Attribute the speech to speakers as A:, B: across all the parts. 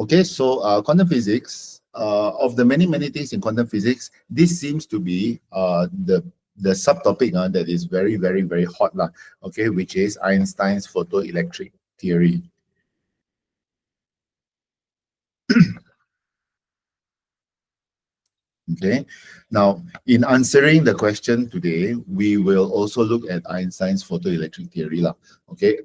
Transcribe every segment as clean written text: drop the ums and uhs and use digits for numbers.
A: Okay, so quantum physics, of the many things in quantum physics, this seems to be the subtopic that is very hot lah. Okay, which is Einstein's photoelectric theory. Okay, now in answering the question today, we will also look at Einstein's photoelectric theory lah. Okay,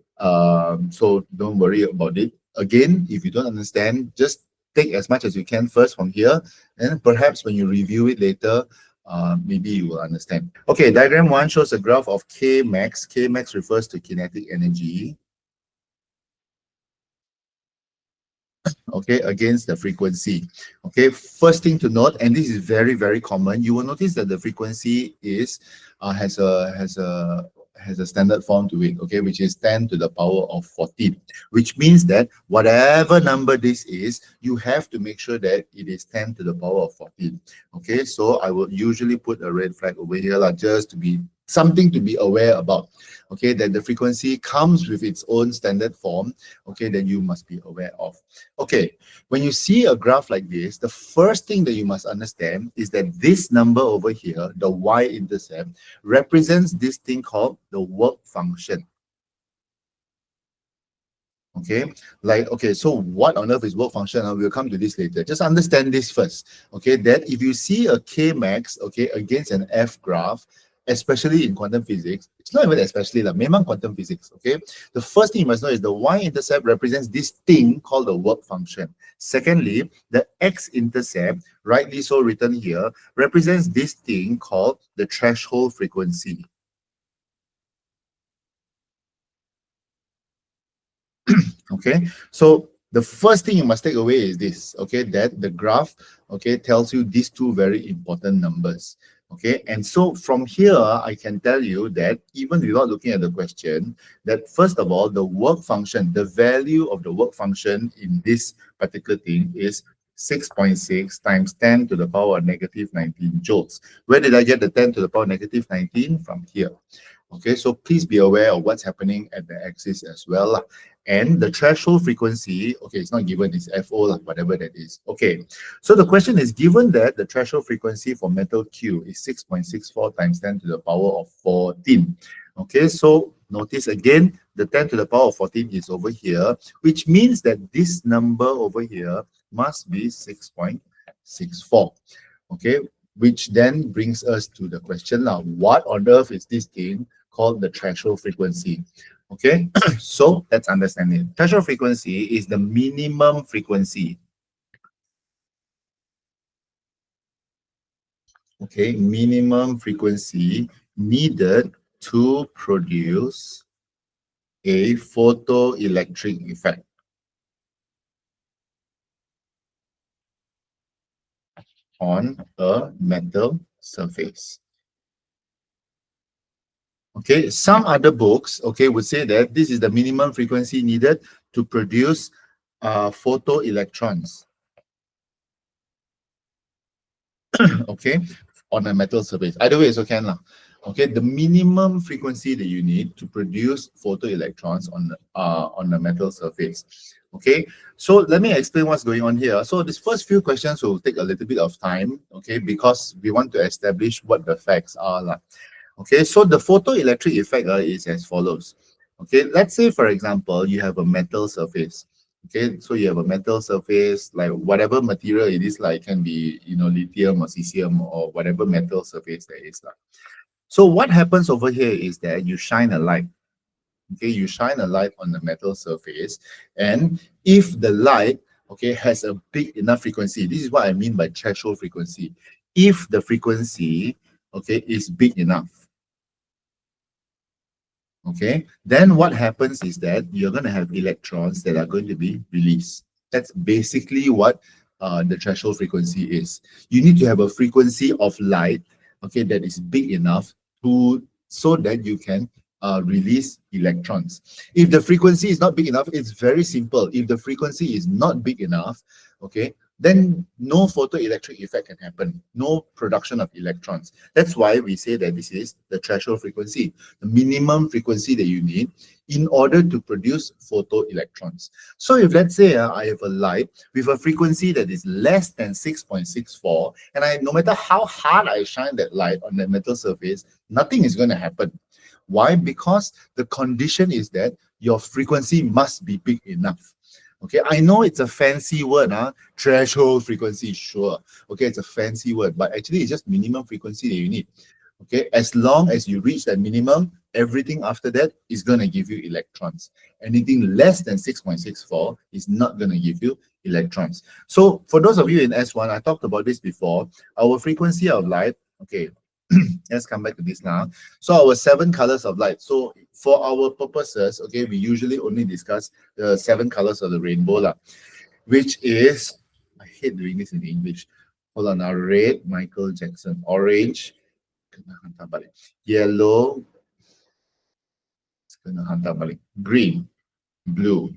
A: so don't worry about it. Again, if you don't understand, just take as much as you can first from here, and perhaps when you review it later, maybe you will understand. Okay, diagram 1 shows a graph of K max. K max refers to kinetic energy. Okay, against the frequency. Okay, first thing to note, and this is very common, you will notice that the frequency is has a standard form to it, okay, which is 10 to the power of 14, which means that whatever number this is, you have to make sure that it is 10 to the power of 14. Okay, so I will usually put a red flag over here just to be something to be aware about. Okay, that the frequency comes with its own standard form, okay, that you must be aware of. Okay, when you see a graph like this, the first thing that you must understand is that this number over here, the y-intercept, represents this thing called the work function. Okay, like, okay, so what on earth is work function? We'll come to this later. Just understand this first, okay, that if you see a K max, okay, against an F graph, especially in quantum physics, it's not even especially like memang quantum physics, okay? The first thing you must know is the y-intercept represents this thing called the work function. Secondly, the x-intercept, rightly so written here, represents this thing called the threshold frequency. Okay, so the first thing you must take away is this, okay, that the graph, okay, tells you these two very important numbers. Okay, and so from here, I can tell you that even without looking at the question, that first of all, the work function, the value of the work function in this particular thing is 6.6 times 10 to the power of negative 19 joules. Where did I get the 10 to the power negative 19? From here. Okay, so please be aware of what's happening at the axis as well. And the threshold frequency, okay, it's not given, it's FO, whatever that is. Okay, so the question is, given that the threshold frequency for metal Q is 6.64 times 10 to the power of 14. Okay, so notice again, the 10 to the power of 14 is over here, which means that this number over here must be 6.64. Okay, which then brings us to the question now, what on earth is this thing called the threshold frequency? Okay, so let's understand it. Threshold frequency is the minimum frequency. Okay, minimum frequency needed to produce a photoelectric effect. On a metal surface. Okay, some other books, okay, would say that this is the minimum frequency needed to produce photoelectrons. Okay, on a metal surface. Either way, it's okay now. Okay, the minimum frequency that you need to produce photoelectrons on a metal surface. Okay, so let me explain what's going on here. So these first few questions will take a little bit of time, okay, because we want to establish what the facts are like. Okay, so the photoelectric effect is as follows. Okay, let's say, for example, you have a metal surface. Okay, so you have a metal surface, like whatever material it is, like it can be, you know, lithium or cesium or whatever metal surface there is. So what happens over here is that you shine a light. Okay, you shine a light on the metal surface, and if the light, okay, has a big enough frequency, this is what I mean by threshold frequency. If the frequency, okay, is big enough, okay, then what happens is that you're going to have electrons that are going to be released. That's basically what the threshold frequency is. You need to have a frequency of light, okay, that is big enough so that you can release electrons. If the frequency is not big enough, it's very simple. If the frequency is not big enough, okay, then no photoelectric effect can happen, no production of electrons. That's why we say that this is the threshold frequency, the minimum frequency that you need in order to produce photoelectrons. So if let's say I have a light with a frequency that is less than 6.64, and no matter how hard I shine that light on the metal surface, nothing is going to happen. Why? Because the condition is that your frequency must be big enough. Okay, I know it's a fancy word, threshold frequency, sure. Okay, it's a fancy word, but actually it's just minimum frequency that you need. Okay, as long as you reach that minimum, everything after that is going to give you electrons. Anything less than 6.64 is not going to give you electrons. So for those of you in S1, I talked about this before, our frequency of light, okay, let's come back to this now. So our 7 colors of light. So for our purposes, okay, we usually only discuss the 7 colors of the rainbow, which is, I hate doing this in English. Hold on now. Red, Michael Jackson. Orange, yellow, green, blue,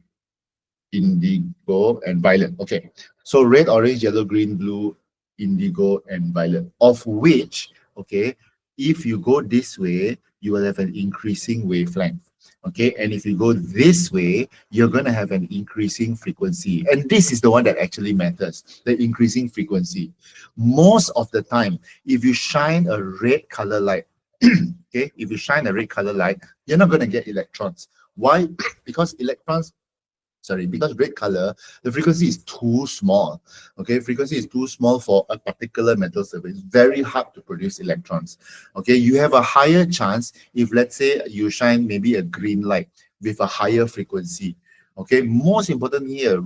A: indigo, and violet. Okay, so red, orange, yellow, green, blue, indigo, and violet, of which, okay, if you go this way, you will have an increasing wavelength. Okay, and if you go this way, you're going to have an increasing frequency. And this is the one that actually matters, the increasing frequency. Most of the time, if you shine a red color light, okay, if you shine a red color light, you're not going to get electrons. Why? Because because red color, the frequency is too small. Okay, frequency is too small for a particular metal surface. It's very hard to produce electrons. Okay, you have a higher chance if, let's say, you shine maybe a green light with a higher frequency. Okay, most important here,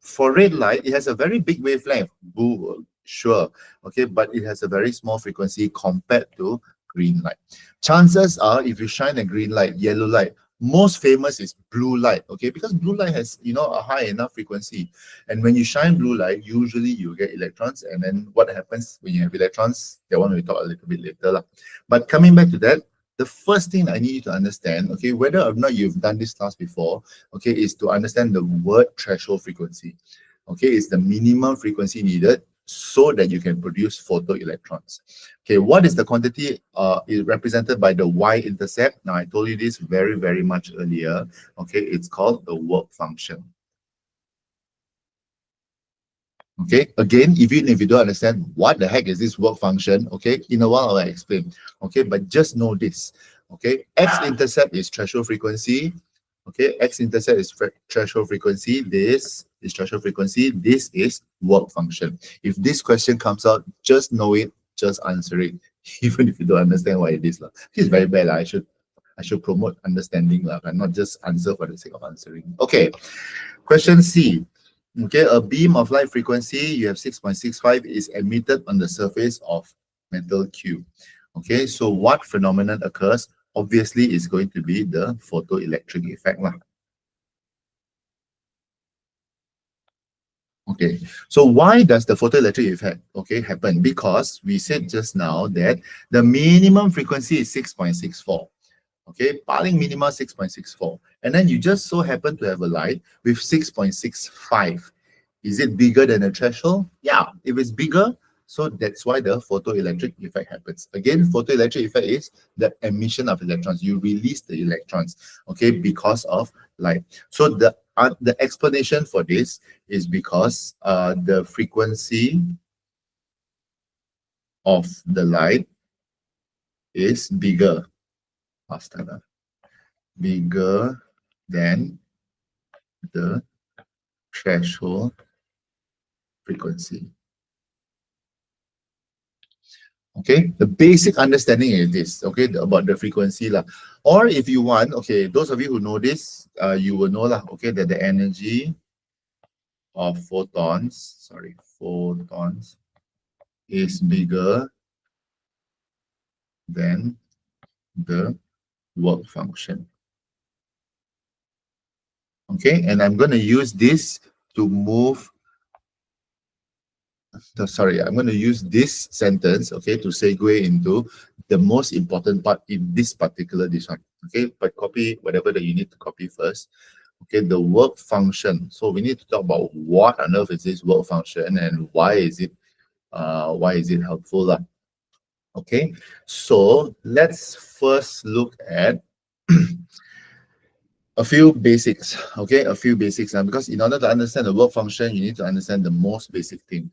A: for red light, it has a very big wavelength. Boo, sure. Okay, but it has a very small frequency compared to green light. Chances are, if you shine a green light, yellow light, most famous is blue light, okay, because blue light has, a high enough frequency, and when you shine blue light, usually you get electrons. And then what happens when you have electrons, that one we'll talk a little bit later. But coming back to that, the first thing I need you to understand, okay, whether or not you've done this class before, okay, is to understand the word threshold frequency. Okay, it's the minimum frequency needed so that you can produce photoelectrons. Okay, what is the quantity is represented by the y-intercept? Now, I told you this very, very much earlier. Okay, it's called the work function. Okay, again, even if you don't understand what the heck is this work function, okay, in a while I'll explain. Okay, but just know this. Okay, x-intercept is threshold frequency. Okay, x-intercept is threshold frequency. This is threshold frequency. This is work function. If this question comes out, just know it, just answer it, even if you don't understand what it is. It's very bad. I should promote understanding and not just answer for the sake of answering. Okay, question C. Okay, a beam of light frequency, you have 6.65, is emitted on the surface of metal Q. Okay, so what phenomenon occurs? Obviously, is going to be the photoelectric effect. Okay, so why does the photoelectric effect, okay, happen? Because we said just now that the minimum frequency is 6.64. Okay, paling minimum 6.64. And then you just so happen to have a light with 6.65. Is it bigger than the threshold? Yeah, if it's bigger, so that's why the photoelectric effect happens. Again, photoelectric effect is the emission of electrons. You release the electrons, okay, because of light. So the explanation for this is because the frequency of the light is bigger, bigger than the threshold frequency. Okay, the basic understanding is this, okay, about the frequency. Or if you want, okay, those of you who know this, you will know, okay, that the energy of photons is bigger than the work function. Okay, and I'm going to use this to move. Sorry, I'm going to use this sentence, okay, to segue into the most important part in this particular one. Okay, but copy whatever that you need to copy first. Okay, the work function. So we need to talk about what on earth is this work function and why is it helpful lah. Okay, so let's first look at a few basics. Okay, a few basics now, because in order to understand the work function, you need to understand the most basic thing.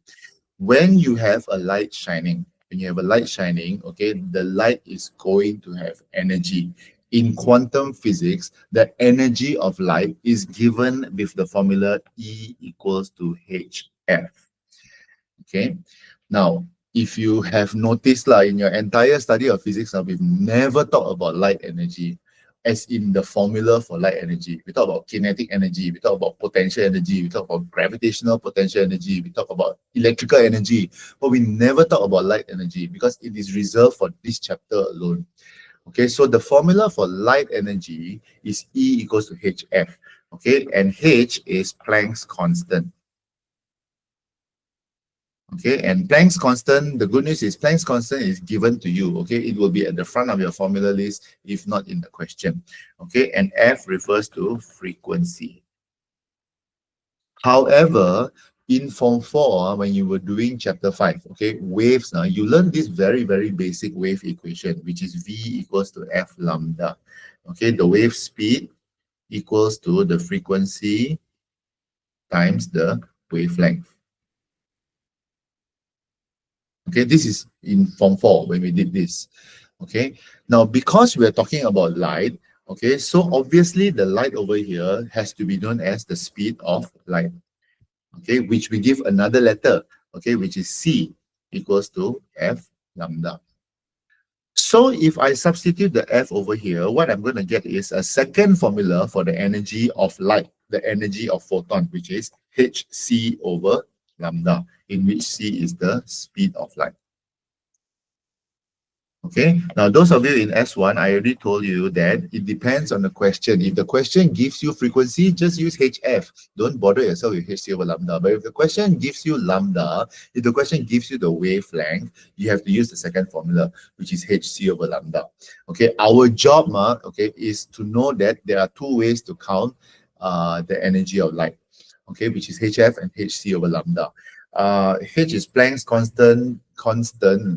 A: When you have a light shining, okay, the light is going to have energy. In quantum physics, the energy of light is given with the formula E equals to hf. Okay. Now, if you have noticed in your entire study of physics, we've never talked about light energy as in the formula for light energy. We talk about kinetic energy, we talk about potential energy, we talk about gravitational potential energy, we talk about electrical energy, but we never talk about light energy because it is reserved for this chapter alone. Okay, so the formula for light energy is E equals to hf. Okay, and h is Planck's constant. Okay, and Planck's constant, the good news is Planck's constant is given to you. Okay, it will be at the front of your formula list, if not in the question. Okay, and F refers to frequency. However, in Form 4, when you were doing Chapter 5, okay, waves, you learned this very, very basic wave equation, which is V equals to F lambda. Okay, the wave speed equals to the frequency times the wavelength. Okay, this is in Form 4 when we did this. Okay, now because we're talking about light, okay, so obviously the light over here has to be known as the speed of light. Okay, which we give another letter, okay, which is C equals to F lambda. So if I substitute the F over here, what I'm going to get is a second formula for the energy of light, the energy of photon, which is hc over lambda, in which C is the speed of light. Okay, now those of you in S1, I already told you that it depends on the question. If the question gives you frequency, just use HF. Don't bother yourself with HC over lambda. But if the question gives you lambda, if the question gives you the wavelength, you have to use the second formula, which is HC over lambda. Okay, our job okay, is to know that there are two ways to count the energy of light, okay, which is HF and HC over lambda. H is Planck's constant.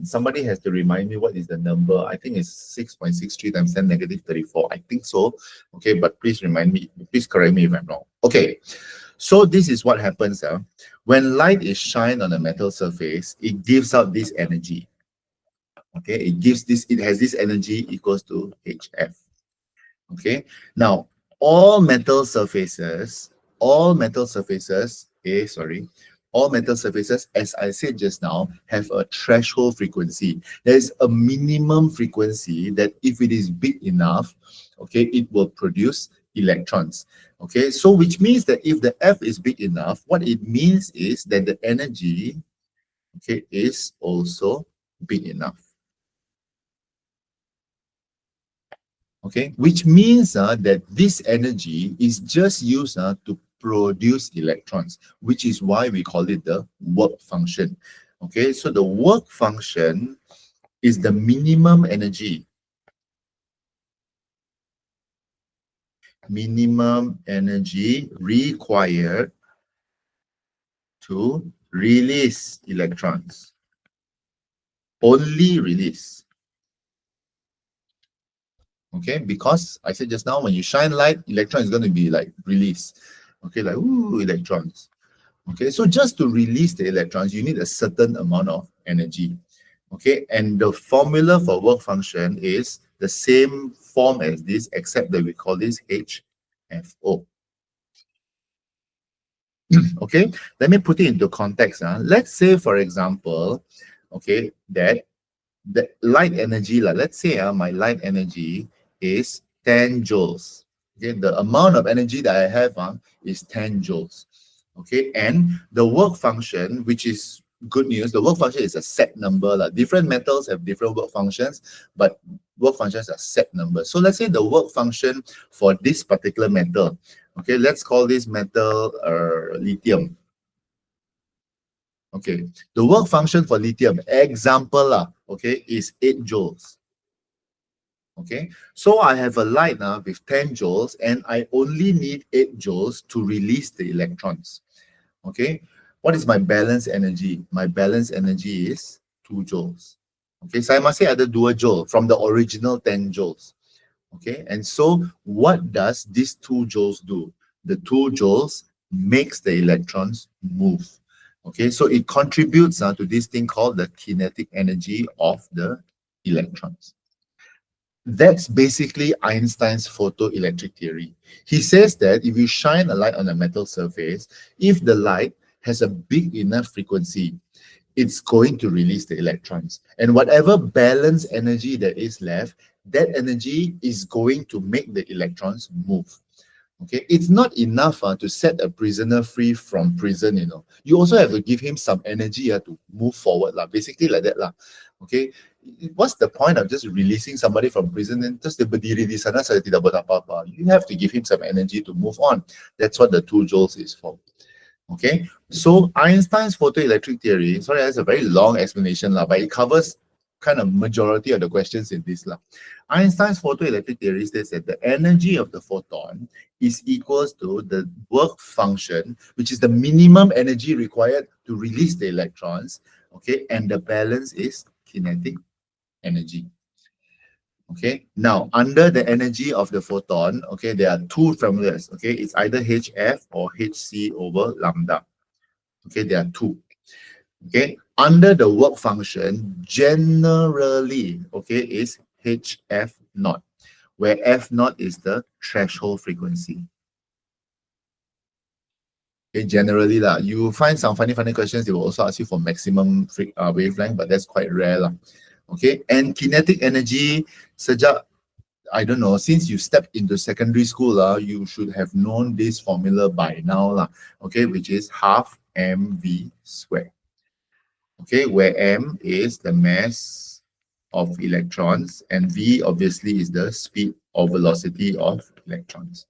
A: Somebody has to remind me what is the number. I think it's 6.63 times 10 negative 34. I think so. Okay, but please remind me, please correct me if I'm wrong. Okay, so this is what happens. When light is shined on a metal surface, it gives out this energy. Okay, it has this energy equals to HF. Okay, now all metal surfaces, as I said just now, have a threshold frequency. There is a minimum frequency that if it is big enough, okay, it will produce electrons. Okay, so which means that if the F is big enough, what it means is that the energy, okay, is also big enough. Okay, which means that this energy is just used to produce electrons, which is why we call it the work function. Okay, so the work function is the minimum energy required to release electrons. Only release. Okay, because I said just now, when you shine light, electron is going to be like released. Okay, like ooh, electrons. Okay, so just to release the electrons, you need a certain amount of energy. Okay, and the formula for work function is the same form as this, except that we call this HFO. Okay, let me put it into context. Let's say, for example, okay, that the light energy, let's say my light energy is 10 joules. Okay, the amount of energy that I have is 10 joules. Okay, and the work function, which is good news, the work function is a set number. Different metals have different work functions, but work functions are set numbers. So let's say the work function for this particular metal, okay, let's call this metal lithium. Okay, the work function for lithium, example, okay, is 8 joules. Okay, so I have a light now with 10 joules and I only need 8 joules to release the electrons. Okay, what is my balance energy? My balance energy is 2 joules. Okay, saya masih ada 2 joule from the original 10 joules. Okay, and so what does these 2 joules do? The 2 joules makes the electrons move. Okay, so it contributes to this thing called the kinetic energy of the electrons. That's basically Einstein's photoelectric theory. He says that if you shine a light on a metal surface, if the light has a big enough frequency, it's going to release the electrons. And whatever balance energy that is left, that energy is going to make the electrons move. Okay, it's not enough to set a prisoner free from prison, you know. You also have to give him some energy to move forward, basically like that. Okay, what's the point of just releasing somebody from prison and just dia berdiri di sana saya tidak buat apa-apa? You have to give him some energy to move on. That's what the 2 joules is for. Okay, so Einstein's photoelectric theory, sorry, that's a very long explanation, but it covers kind of majority of the questions in this. Einstein's photoelectric theory says that the energy of the photon is equals to the work function, which is the minimum energy required to release the electrons, okay, and the balance is kinetic energy. Okay, now under the energy of the photon, okay, there are two formulas. Okay, it's either HF or HC over lambda. Okay, there are two. Okay, under the work function, generally, okay, is HF naught, where F naught is the threshold frequency. Okay, generally, you will find some funny questions. They will also ask you for maximum wavelength, but that's quite rare. Okay, and kinetic energy, sejak, I don't know, since you stepped into secondary school, you should have known this formula by now, okay, which is half mv squared. Okay, where m is the mass of electrons and v obviously is the speed or velocity of electrons.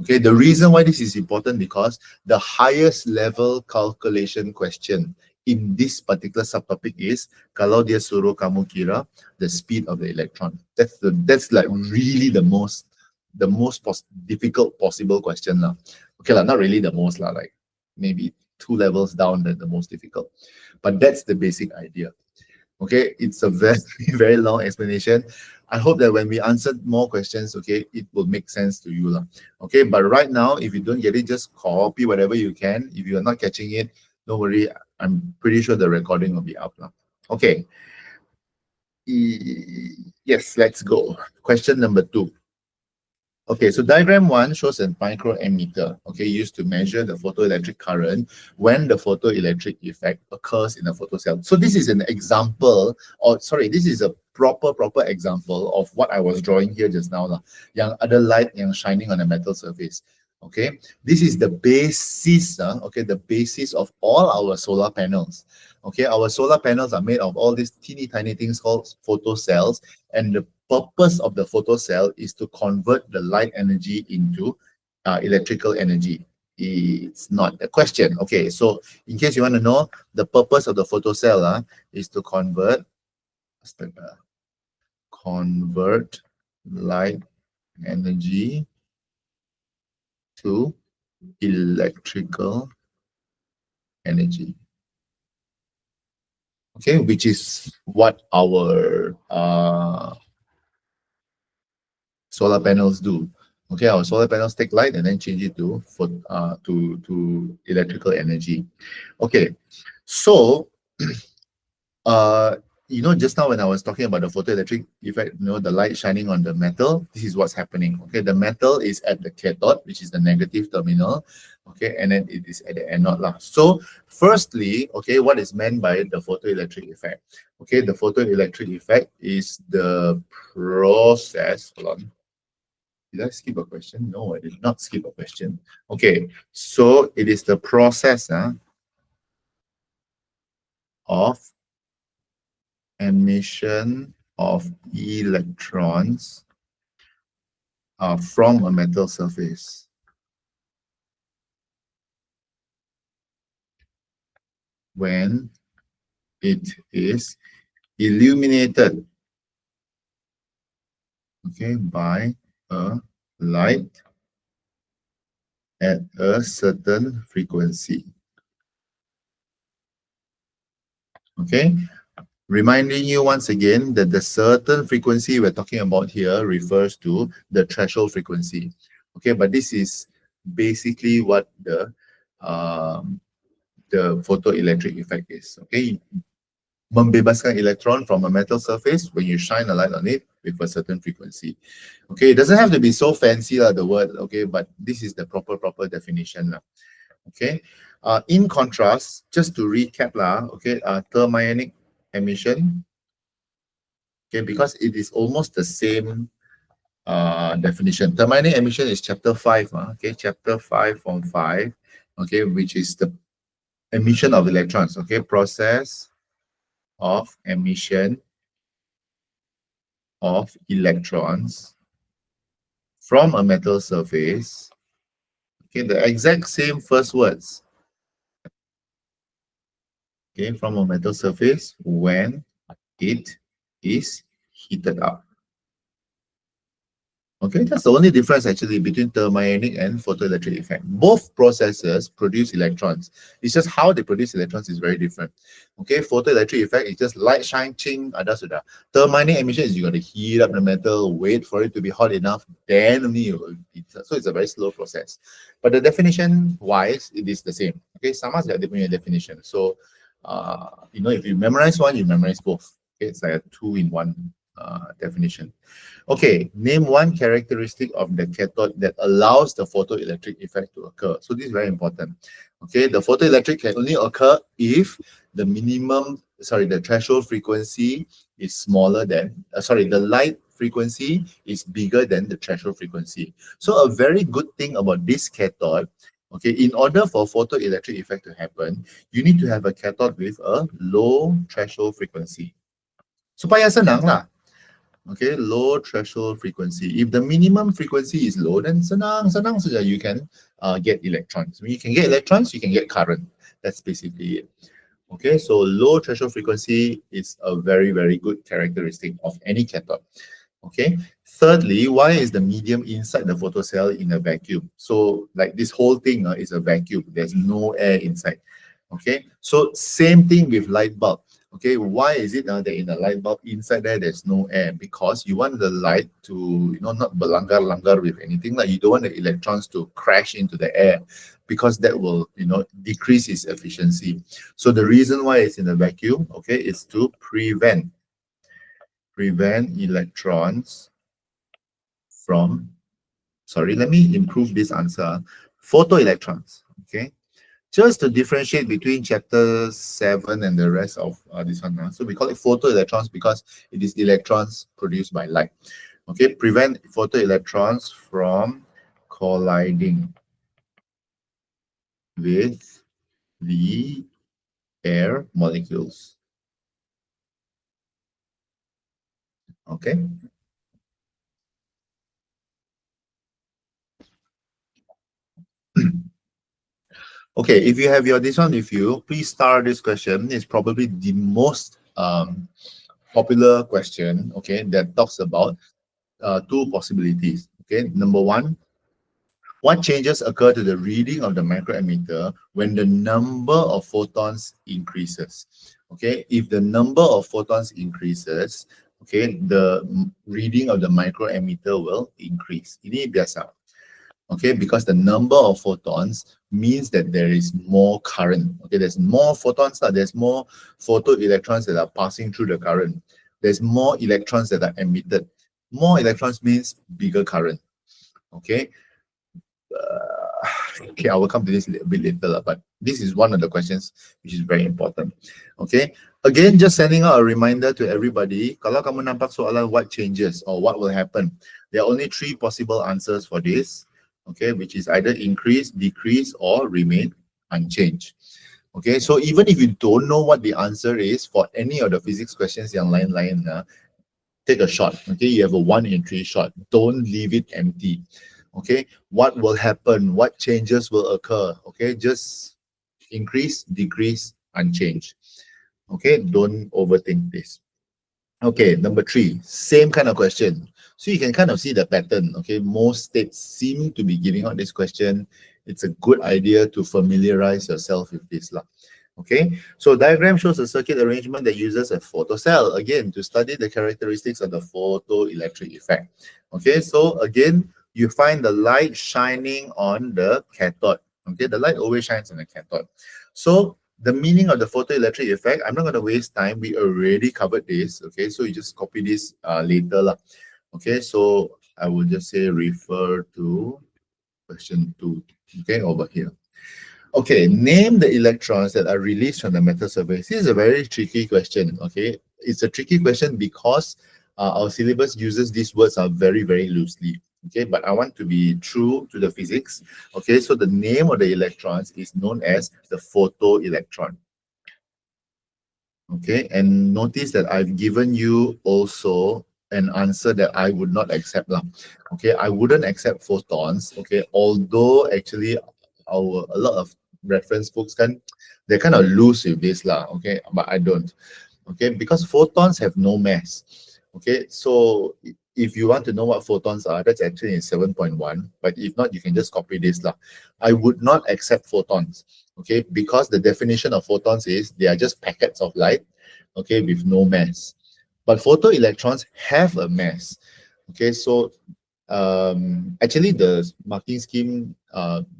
A: Okay, the reason why this is important because the highest level calculation question in this particular subtopic is kalau dia suruh kamu kira the speed of the electron. That's like really the most difficult possible question lah. Okay lah, not really the most lah, like maybe 2 levels down than the most difficult. But that's the basic idea. Okay, it's a very, very long explanation. I hope that when we answered more questions, okay, it will make sense to you. Okay, but right now, if you don't get it, just copy whatever you can. If you are not catching it, don't worry. I'm pretty sure the recording will be up. Okay. Yes, let's go. Question number 2. Okay, so diagram 1 shows a microammeter, okay, used to measure the photoelectric current when the photoelectric effect occurs in a photocell. So this is an example, or sorry, this is a proper example of what I was drawing here just now. Yang ada light yang shining on a metal surface. Okay, this is the basis, okay, the basis of all our solar panels. Okay, our solar panels are made of all these teeny tiny things called photocells, and the purpose of the photocell is to convert the light energy into electrical energy. It's not a question. Okay, so in case you want to know, the purpose of the photocell is to convert light energy to electrical energy. Okay, which is what our solar panels do. Okay, our solar panels take light and then change it to electrical energy. Okay, so you know, just now when I was talking about the photoelectric effect, you know, the light shining on the metal, this is what's happening. Okay, the metal is at the cathode, which is the negative terminal. Okay, and then it is at the anode. So firstly, okay, what is meant by the photoelectric effect? Okay, the photoelectric effect is the process. Hold on. Did I skip a question? No, I did not skip a question. Okay, so it is the process of emission of electrons from a metal surface. When it is illuminated okay, by a light at a certain frequency. Okay, reminding you once again that the certain frequency we're talking about here refers to the threshold frequency. Okay, but this is basically what the photoelectric effect is. Okay, membebaskan electron from a metal surface when you shine a light on it with a certain frequency. Okay, it doesn't have to be so fancy, the word, okay, but this is the proper definition. Okay, in contrast, just to recap, okay, thermionic emission, okay, because it is almost the same definition. Thermionic emission is chapter 5, okay, chapter 5 from 5, okay, which is the emission of electrons, okay, process of emission of electrons from a metal surface. Okay, the exact same first words. Okay, from a metal surface when it is heated up. Okay, that's the only difference actually between thermionic and photoelectric effect. Both processes produce electrons. It's just how they produce electrons is very different. Okay, photoelectric effect is just light shine, ching, ada sudah. Thermionic emission is you got to heat up the metal, wait for it to be hot enough, then only you will heat. So it's a very slow process. But the definition wise, it is the same. Okay, sama saja dia punya definition. So, if you memorize one, you memorize both. Okay, it's like a two-in-one definition. Okay, name one characteristic of the cathode that allows the photoelectric effect to occur. So this is very important. Okay, the photoelectric can only occur if the threshold frequency is smaller than, the light frequency is bigger than the threshold frequency. So a very good thing about this cathode, okay, in order for photoelectric effect to happen, you need to have a cathode with a low threshold frequency. Supaya senang lah. Okay, low threshold frequency. If the minimum frequency is low, then senang saja you can get electrons. When you can get electrons, you can get current. That's basically it. Okay, so low threshold frequency is a very, very good characteristic of any cathode. Okay, thirdly, why is the medium inside the photocell in a vacuum? So like this whole thing is a vacuum. There's no air inside. Okay, so same thing with light bulb. Okay, why is it that in a light bulb inside there's no air? Because you want the light to not berlanggar-langgar with anything. Like you don't want the electrons to crash into the air, because that will decrease its efficiency. So the reason why it's in a vacuum, okay, is to prevent electrons from, sorry, let me improve this answer, photoelectrons. Okay, just to differentiate between chapter 7 and the rest of this one. So we call it photoelectrons because it is electrons produced by light. Okay, prevent photoelectrons from colliding with the air molecules. Okay. Okay, if you have this one with you, please start this question. It's probably the most popular question, okay, that talks about two possibilities. Okay, number one, what changes occur to the reading of the microammeter when the number of photons increases? Okay, if the number of photons increases, okay, the reading of the microammeter will increase. Ini biasa. Okay, because the number of photons means that there is more current. Okay, there's more photons, there's more photoelectrons that are passing through the current. There's more electrons that are emitted. More electrons means bigger current. Okay. Okay, I will come to this a bit later, but this is one of the questions which is very important. Okay, again, just sending out a reminder to everybody, kalau kamu nampak soalan what changes or what will happen, there are only three possible answers for this. Okay, which is either increase, decrease, or remain unchanged. Okay, so even if you don't know what the answer is for any of the physics questions yang lain-lain, take a shot. Okay, you have a 1 in 3 shot. Don't leave it empty. Okay, what will happen? What changes will occur? Okay, just increase, decrease, unchanged. Okay, don't overthink this. Okay, number three, same kind of question. So you can kind of see the pattern. Okay, most states seem to be giving out this question. It's a good idea to familiarize yourself with this lah. Okay, so diagram shows a circuit arrangement that uses a photocell again to study the characteristics of the photoelectric effect. Okay, so again, you find the light shining on the cathode. Okay, the light always shines on the cathode. So the meaning of the photoelectric effect, I'm not going to waste time. We already covered this. Okay, so you just copy this later lah. Okay, so I will just say refer to question 2. Okay, over here. Okay, name the electrons that are released from the metal surface. This is a very tricky question. Okay, it's a tricky question because our syllabus uses these words very, very loosely. Okay, but I want to be true to the physics. Okay, so the name of the electrons is known as the photoelectron. Okay, and notice that I've given you also an answer that I would not accept lah. Okay, I wouldn't accept photons. Okay, although actually a lot of reference books they're kind of loose with this lah. Okay, but I don't. Okay, because photons have no mass. Okay, so if you want to know what photons are, that's actually in 7.1. But if not, you can just copy this lah. I would not accept photons. Okay, because the definition of photons is they are just packets of light, okay, with no mass. But photoelectrons have a mass. Okay, so actually the marking scheme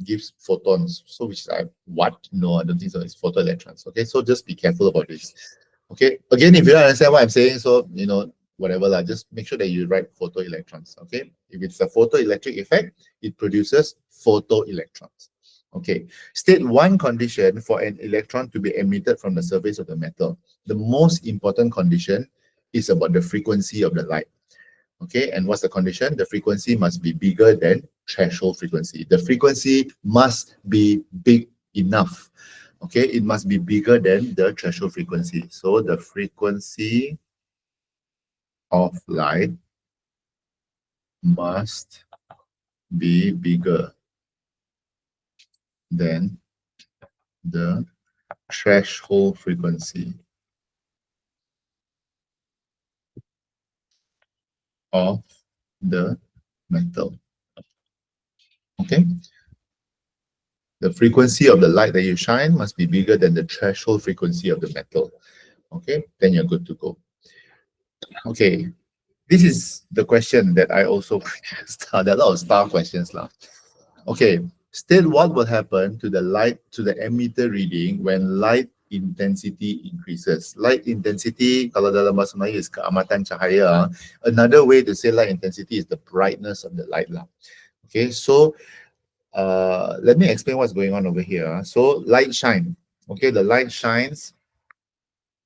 A: gives photons. So which is what? No, I don't think so. It's photoelectrons. Okay, so just be careful about this. Okay, again, if you don't understand what I'm saying, so whatever lah, just make sure that you write photoelectrons. Okay, if it's a photoelectric effect, it produces photoelectrons. Okay, state one condition for an electron to be emitted from the surface of the metal. The most important condition is about the frequency of the light. Okay, and what's the condition? The frequency must be bigger than threshold frequency. The frequency must be big enough. Okay, it must be bigger than the threshold frequency. So the frequency of light must be bigger than the threshold frequency of the metal. Okay, the frequency of the light that you shine must be bigger than the threshold frequency of the metal. Okay, then you're good to go. Okay, this is the question that I also there are a lot of star questions lah. Okay, state what will happen to the light, to the emitter reading when light intensity increases. Light intensity, kalau dalam bahasa Melayu, is keamatan cahaya. Another way to say light intensity is the brightness of the light lah. Okay, so let me explain what's going on over here. So light shine. Okay, the light shines.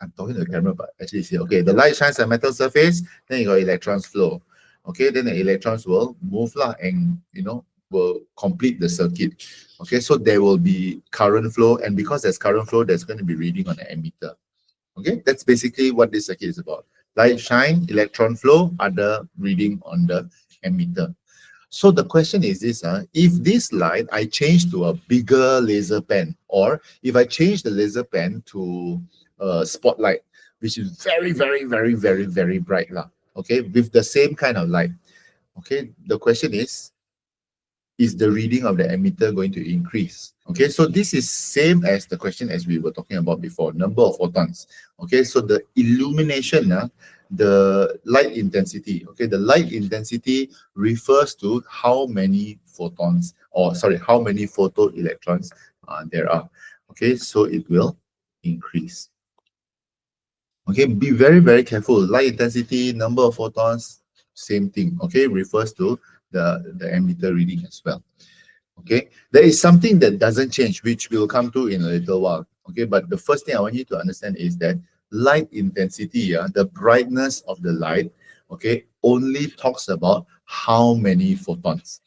A: I'm talking to the camera, but actually it's here. Okay, the light shines on metal surface, then you got electrons flow. Okay, then the electrons will move lah, and will complete the circuit. Okay, so there will be current flow, and because there's current flow, there's going to be reading on the emitter. Okay, that's basically what this circuit is about. Light shine, electron flow, other reading on the emitter. So the question is this, if this light I change to a bigger laser pen, or if I change the laser pen to a spotlight, which is very, very, very, very, very bright lah, okay, with the same kind of light, okay, the question is the reading of the emitter going to increase? Okay, so this is same as the question as we were talking about before, number of photons. Okay, so the illumination, the light intensity, okay, the light intensity refers to how many photons, or sorry, how many photoelectrons there are. Okay, so it will increase. Okay, be very, very careful. Light intensity, number of photons, same thing. Okay, refers to the emitter reading as well. Okay, there is something that doesn't change, which we'll come to in a little while. Okay, but the first thing I want you to understand is that light intensity, the brightness of the light, okay, only talks about how many photons.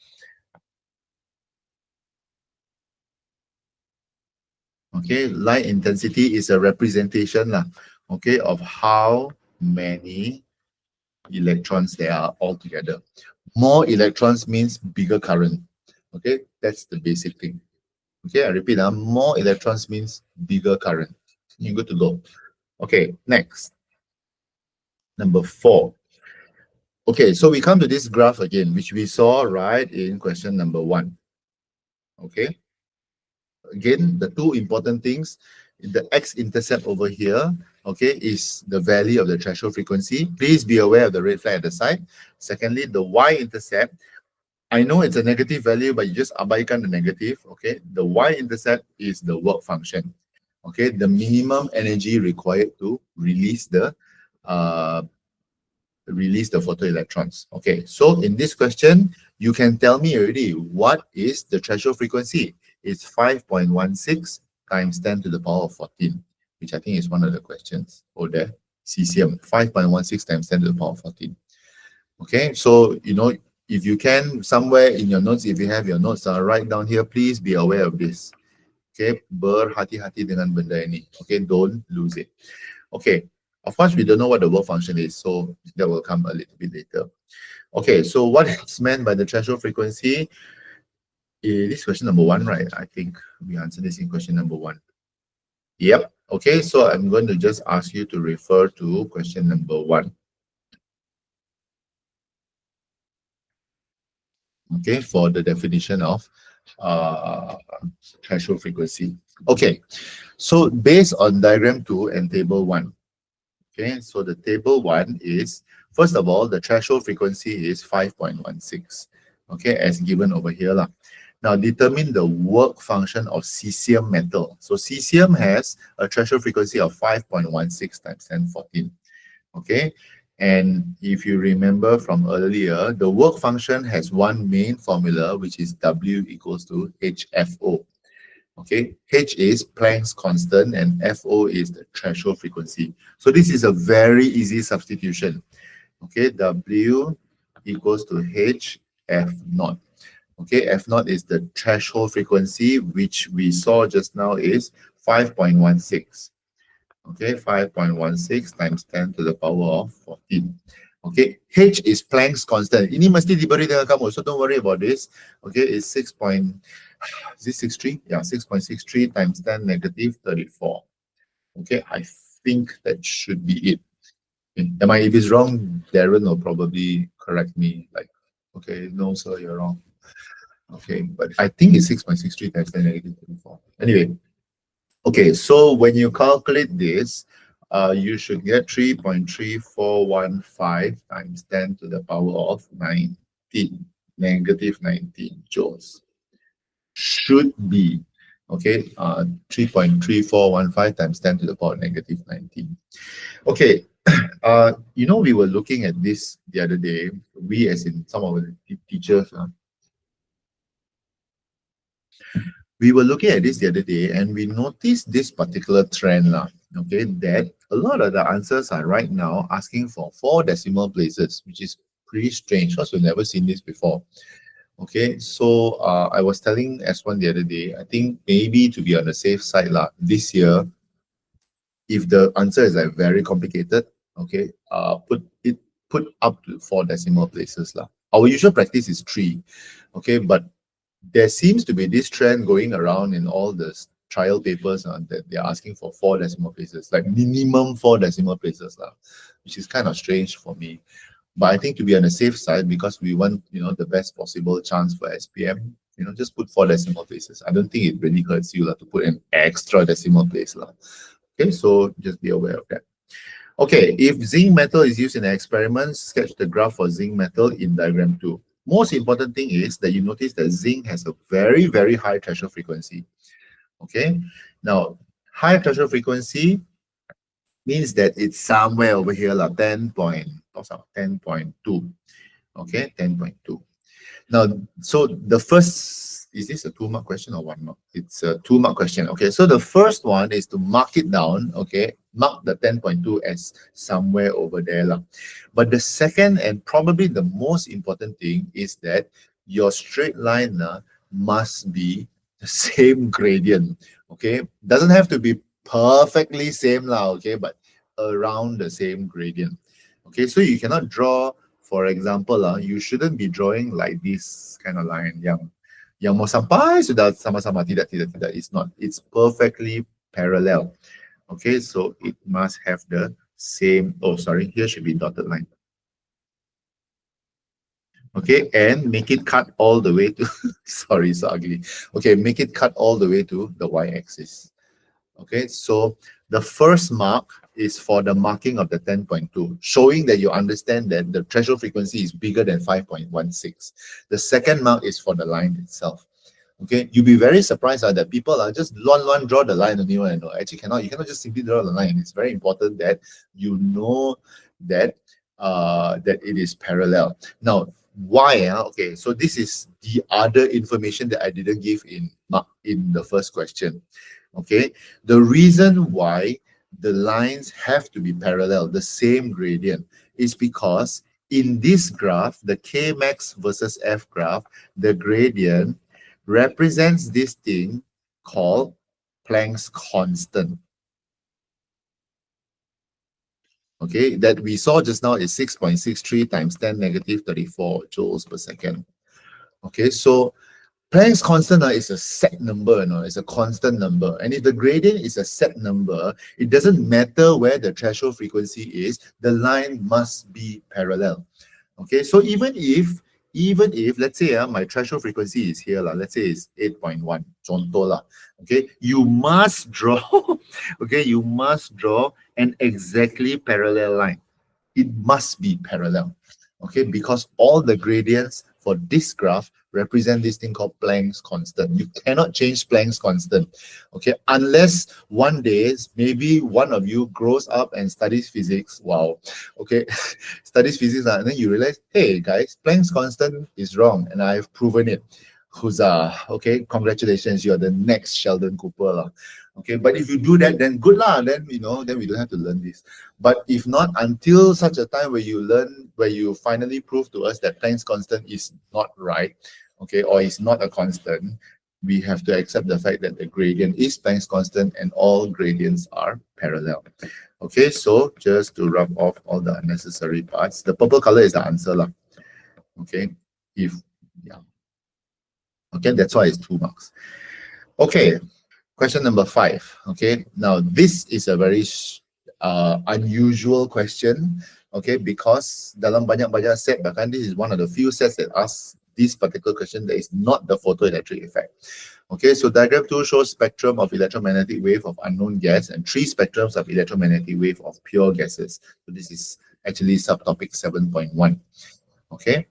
A: Okay, light intensity is a representation, okay, of how many electrons there are altogether. More electrons means bigger current. Okay, that's the basic thing. Okay, I repeat, more electrons means bigger current. You're good to go. Okay, next. Number 4. Okay, so we come to this graph again, which we saw right in question number 1. Okay. Again, the two important things, the x-intercept over here, okay, is the value of the threshold frequency. Please be aware of the red flag at the side. Secondly, the y-intercept, I know it's a negative value, but you just abaikan the negative, okay? The y-intercept is the work function, okay? The minimum energy required to uh, release the photoelectrons. Okay, so in this question, you can tell me already what is the threshold frequency. It's 5.16 times 10 to the power of 14, which I think is one of the questions. Oh, there, CCM, 5.16 times 10 to the power of 14. Okay, so, you know, if you can, somewhere in your notes, if you have your notes, write down here, please be aware of this. Okay, berhati-hati dengan benda ini. Okay, don't lose it. Okay, of course, we don't know what the work function is, so that will come a little bit later. Okay, so what is meant by the threshold frequency? This is question number 1, right? I think we answered this in question number 1. Yep. Okay, so I'm going to just ask you to refer to question number 1. Okay, for the definition of threshold frequency. Okay, so based on diagram 2 and table 1, okay, so the table 1 is, first of all, the threshold frequency is 5.16, okay, as given over here lah. Now determine the work function of cesium metal. So cesium has a threshold frequency of 5.16 times 1014, okay. And if you remember from earlier, the work function has one main formula, which is W equals to HFO. Okay, H is Planck's constant and FO is the threshold frequency. So this is a very easy substitution. Okay, W equals to H F naught. Okay, F naught is the threshold frequency, which we saw just now is 5.16. Okay, 5.16 times 10 to the power of 14. Okay, H is Planck's constant. Ini mesti diberi dengan kamu, so don't worry about this. Okay, it's 6. Is this 63? Yeah, 6.63 times 10 negative 34. Okay, I think that should be it. If it's wrong, Darren will probably correct me. Like, okay, no, sir, you're wrong. Okay, but I think it's 6.63 times 10 negative 34. Anyway, okay, so when you calculate this, you should get 3.3415 times 10 to the power of 19, negative 19 joules. Should be, okay, 3.3415 times 10 to the power negative 19. Okay, you know, we were looking at this the other day, we as in some of the teachers, we were looking at this the other day and we noticed this particular trend, okay, that a lot of the answers are right now asking for 4 decimal places, which is pretty strange because we've never seen this before. Okay, so I was telling S1 the other day, I think maybe to be on the safe side this year, if the answer is like very complicated, okay, put up to 4 decimal places Our usual practice is 3, okay, but there seems to be this trend going around in all the trial papers that they're asking for 4 decimal places, like minimum 4 decimal places which is kind of strange for me. But I think to be on the safe side, because we want, you know, the best possible chance for SPM, you know, just put 4 decimal places. I don't think it really hurts you to put an extra decimal place Okay, so just be aware of that. Okay, if zinc metal is used in an experiment, sketch the graph for zinc metal in diagram 2. Most important thing is that you notice that zinc has a very, very high threshold frequency. Okay, now high threshold frequency means that it's somewhere over here 10.2. Okay, 10.2. Now, so the first, is this a 2-mark question or 1 mark? It's a 2-mark question. Okay, so the first one is to mark it down. Okay, mark the 10.2 as somewhere over there But the second and probably the most important thing is that your straight line must be the same gradient. Okay, doesn't have to be perfectly same okay, but around the same gradient. Okay, so you cannot draw, for example, you shouldn't be drawing like this kind of line yang mau sampai sudah sama-sama, tidak. It's not. It's perfectly parallel. Okay, so it must have the same, oh sorry, here should be dotted line. Okay, and make it cut all the way to, sorry, so ugly. Okay, make it cut all the way to the y-axis. Okay, so the first mark is for the marking of the 10.2, showing that you understand that the threshold frequency is bigger than 5.16. The second mark is for the line itself. Okay, you'll be very surprised that people are just draw the line only. No, actually cannot. You cannot just simply draw the line. It's very important that you know that that it is parallel. Now, why? Okay, so this is the other information that I didn't give in the first question. Okay, the reason why the lines have to be parallel, the same gradient, is because in this graph, the K max versus F graph, the gradient represents this thing called Planck's constant. Okay, that we saw just now is 6.63 times 10 negative 34 joules per second. Okay, so Planck's constant is a set number, it's a constant number. And if the gradient is a set number, it doesn't matter where the threshold frequency is, the line must be parallel. Okay, so even if let's say my threshold frequency is here, let's say it's 8.1, contoh okay, you must draw, okay, you must draw an exactly parallel line. It must be parallel, okay, because all the gradients for this graph represent this thing called Planck's constant. You cannot change Planck's constant, okay, unless one day maybe one of you grows up and studies physics. Wow, okay, studies physics, and then you realize, hey guys, Planck's constant is wrong, and I've proven it. Huzzah! Okay, congratulations, you're the next Sheldon Cooper. Okay, but if you do that, then good lah. Then then we don't have to learn this. But if not, until such a time where you learn, where you finally prove to us that Planck's constant is not right, okay, or is not a constant, we have to accept the fact that the gradient is Planck's constant and all gradients are parallel. Okay, so just to rub off all the unnecessary parts, the purple color is the answer lah. Okay, okay, that's why it's 2 marks. Okay. Question number 5. Okay, now this is a very unusual question. Okay, because dalam banyak-banyak set, bahkan this is one of the few sets that asks this particular question that is not the photoelectric effect. Okay, so diagram 2 shows spectrum of electromagnetic wave of unknown gas and 3 spectrums of electromagnetic wave of pure gases. So this is actually subtopic 7.1. Okay.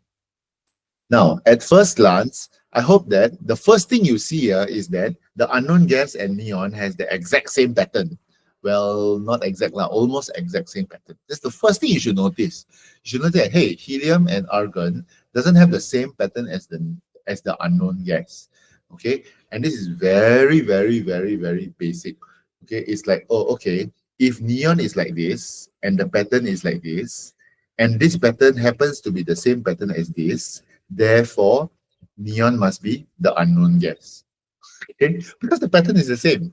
A: Now, at first glance, I hope that the first thing you see here is that the unknown gas and neon has the exact same pattern. Well, not exact, almost exact same pattern. That's the first thing you should notice. You should notice that, hey, helium and argon doesn't have the same pattern as the unknown gas. Okay, and this is very, very, very, very basic. Okay, it's like, oh, okay, if neon is like this and the pattern is like this, and this pattern happens to be the same pattern as this, therefore, neon must be the unknown gas. Okay, because the pattern is the same.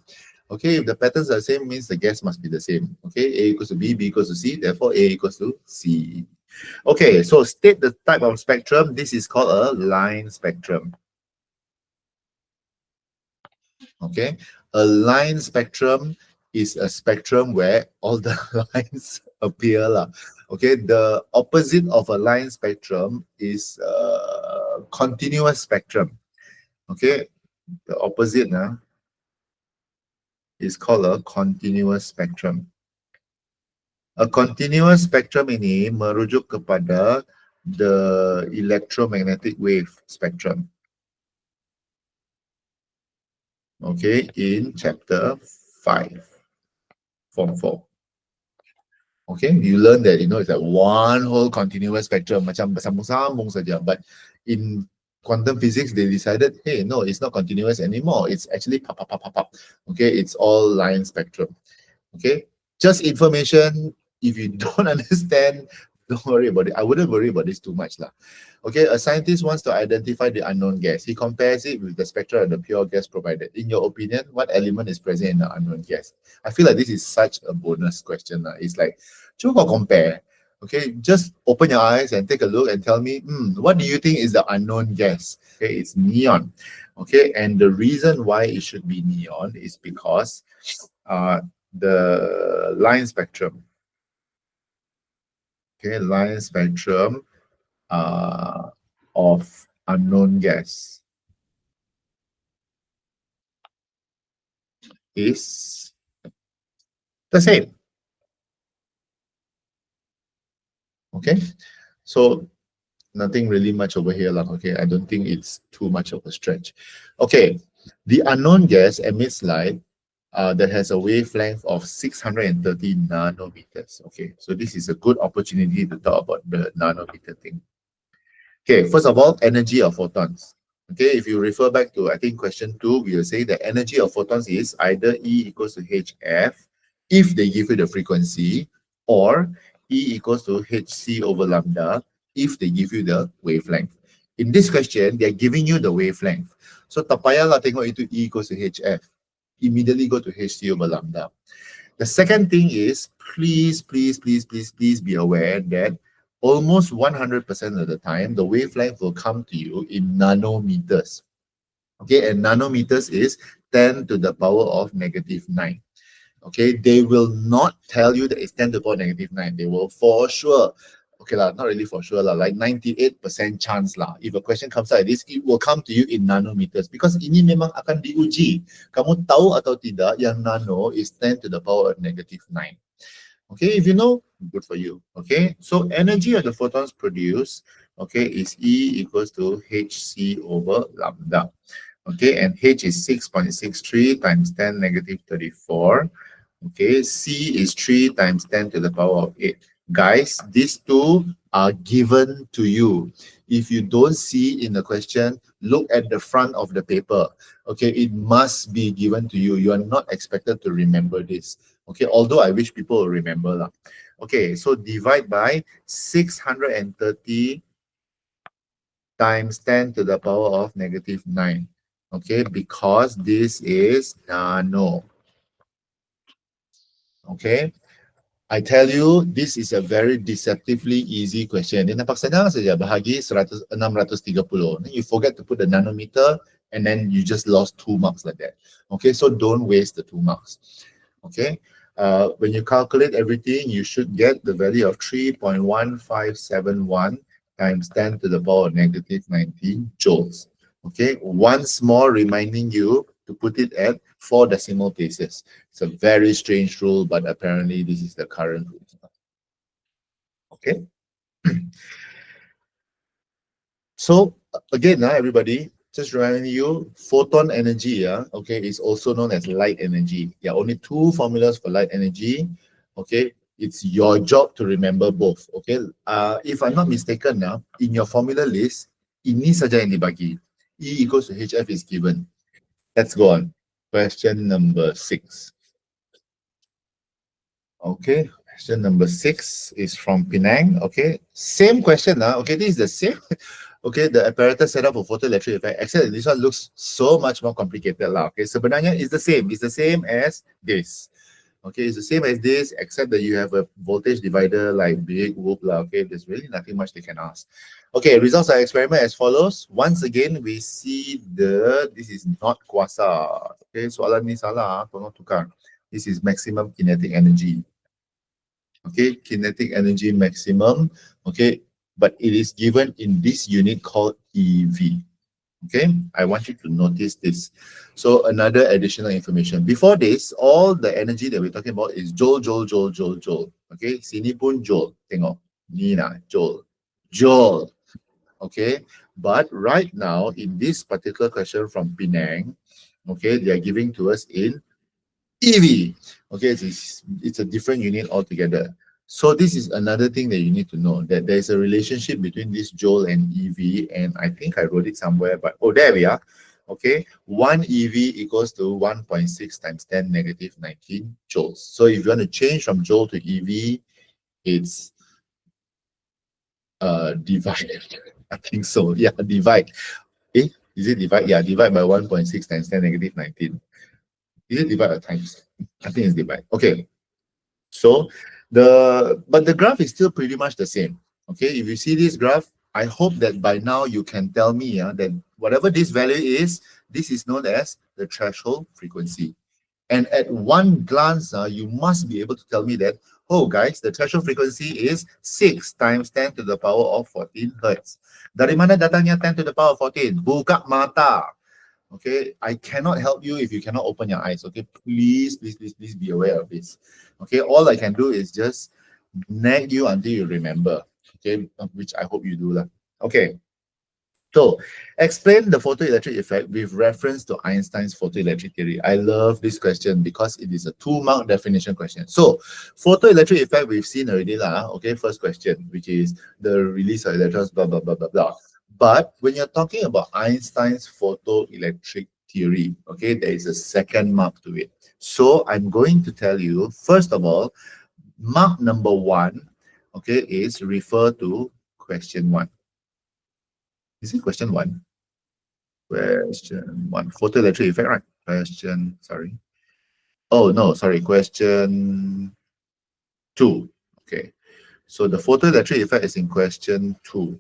A: Okay, if the patterns are the same, means the gas must be the same. Okay, A equals to B, B equals to C, therefore A equals to C. Okay, so state the type of spectrum. This is called a line spectrum. Okay, a line spectrum is a spectrum where all the lines appear. Okay, the opposite of a line spectrum is a continuous spectrum. Okay, the opposite is called a continuous spectrum. A continuous spectrum ini merujuk kepada the electromagnetic wave spectrum. Okay, in chapter 5, form 4. Okay, you learn that, it's like one whole continuous spectrum, macam bersambung-sambung saja. But in quantum physics, they decided, hey, no, it's not continuous anymore. It's actually pop, pop, pop, pop, pop. Okay, it's all line spectrum. Okay, just information. If you don't understand, don't worry about it. I wouldn't worry about this too much. Okay, a scientist wants to identify the unknown gas. He compares it with the spectra of the pure gas provided. In your opinion, what element is present in the unknown gas? I feel like this is such a bonus question. It's like, cuba compare. Okay, just open your eyes and take a look and tell me, what do you think is the unknown gas? Okay, it's neon. Okay, and the reason why it should be neon is because the line spectrum. Okay, line spectrum of unknown gas is the same. Okay, so nothing really much over here, lah. Okay, I don't think it's too much of a stretch. Okay, the unknown gas emits light that has a wavelength of 630 nanometers. Okay, so this is a good opportunity to talk about the nanometer thing. Okay, first of all, energy of photons. Okay, if you refer back to, I think, question 2, we will say the energy of photons is either E equals to HF if they give you the frequency, or E equals to HC over lambda if they give you the wavelength. In this question, they're giving you the wavelength. So tak payahlah tengok itu E equals to HF. Immediately go to HC over lambda. The second thing is, please be aware that almost 100% of the time, the wavelength will come to you in nanometers. Okay, and nanometers is 10 to the power of -9. Okay, they will not tell you that it's 10 to the power negative 9. They will for sure, okay lah, not really for sure lah, like 98% chance lah. If a question comes out like this, it will come to you in nanometers because ini memang akan diuji. Kamu tahu atau tidak yang nano is 10 to the power of -9. Okay, if you know, good for you. Okay, so energy of the photons produced, okay, is E equals to HC over lambda. Okay, and H is 6.63 times 10 negative 34. Okay, C is 3 times 10 to the power of 8. Guys, these two are given to you. If you don't see in the question, look at the front of the paper. Okay, it must be given to you. You are not expected to remember this. Okay, although I wish people will remember lah. Okay, so divide by 630 times 10 to the power of -9. Okay, because this is nano. Okay, I tell you, this is a very deceptively easy question. Dia nampak senang saja, bahagi 630. Then you forget to put the nanometer and then you just lost 2 marks like that. Okay, so don't waste the 2 marks. Okay, when you calculate everything, you should get the value of 3.1571 times 10 to the power of -19 joules. Okay, once more reminding you to put it at 4 decimal places. It's a very strange rule, but apparently this is the current rule. Okay. So again, everybody, just reminding you, photon energy, okay, is also known as light energy. There are only 2 formulas for light energy. Okay, it's your job to remember both. Okay, if I'm not mistaken, in your formula list, ini saja yang dibagi. E equals to HF is given. Let's go on. Question number 6. Okay, question number 6 is from Penang. Okay, same question. Okay, this is the same. Okay, the apparatus setup for photoelectric effect, except this one looks so much more complicated. Okay, sebenarnya it's the same. It's the same as this. Okay, it's the same as this, except that you have a voltage divider like big whoop. Okay, there's really nothing much they can ask. Okay, results of experiment as follows. Once again, we see this is not kuasa. Okay, soalan ni salah, tolong tukar. This is maximum kinetic energy. Okay, kinetic energy maximum. Okay, but it is given in this unit called EV. Okay, I want you to notice this. So another additional information. Before this, all the energy that we're talking about is joule. Okay, sini pun joule. Tengok, ni lah, joule. Okay, but right now in this particular question from Penang, okay, they are giving to us in EV. Okay, it's a different unit altogether. So this is another thing that you need to know, that there's a relationship between this joule and EV, and I think I wrote it somewhere, but oh, there we are. Okay, 1 EV equals to 1.6 times 10 negative 19 joules. So if you want to change from joule to EV, it's divide. I think so. Yeah, divide. Is it divide? Yeah, divide by 1.6 times 10 negative 19. Is it divide or times? I think it's divide. Okay. So but the graph is still pretty much the same. Okay, if you see this graph, I hope that by now you can tell me that whatever this value is, this is known as the threshold frequency. And at one glance, you must be able to tell me that Oh guys, the threshold frequency is 6 times 10 to the power of 14 hertz. Dari mana datangnya 10 to the power of 14? Buka mata. Okay, I cannot help you if you cannot open your eyes. Okay, please, please, please, please be aware of this. Okay, all I can do is just nag you until you remember. Okay, which I hope you do lah. Okay, so explain the photoelectric effect with reference to Einstein's photoelectric theory. I love this question because it is a 2-mark definition question. So photoelectric effect we've seen already lah. Okay, first question, which is the release of electrons, blah blah blah blah blah. But when you're talking about Einstein's photoelectric theory, okay, there is a second mark to it. So I'm going to tell you, first of all, mark number 1, okay, is refer to question 1. Is it question 1? Question 1. Photoelectric effect, right? Question, sorry. Oh, no, sorry. Question 2. Okay. So the photoelectric effect is in question 2.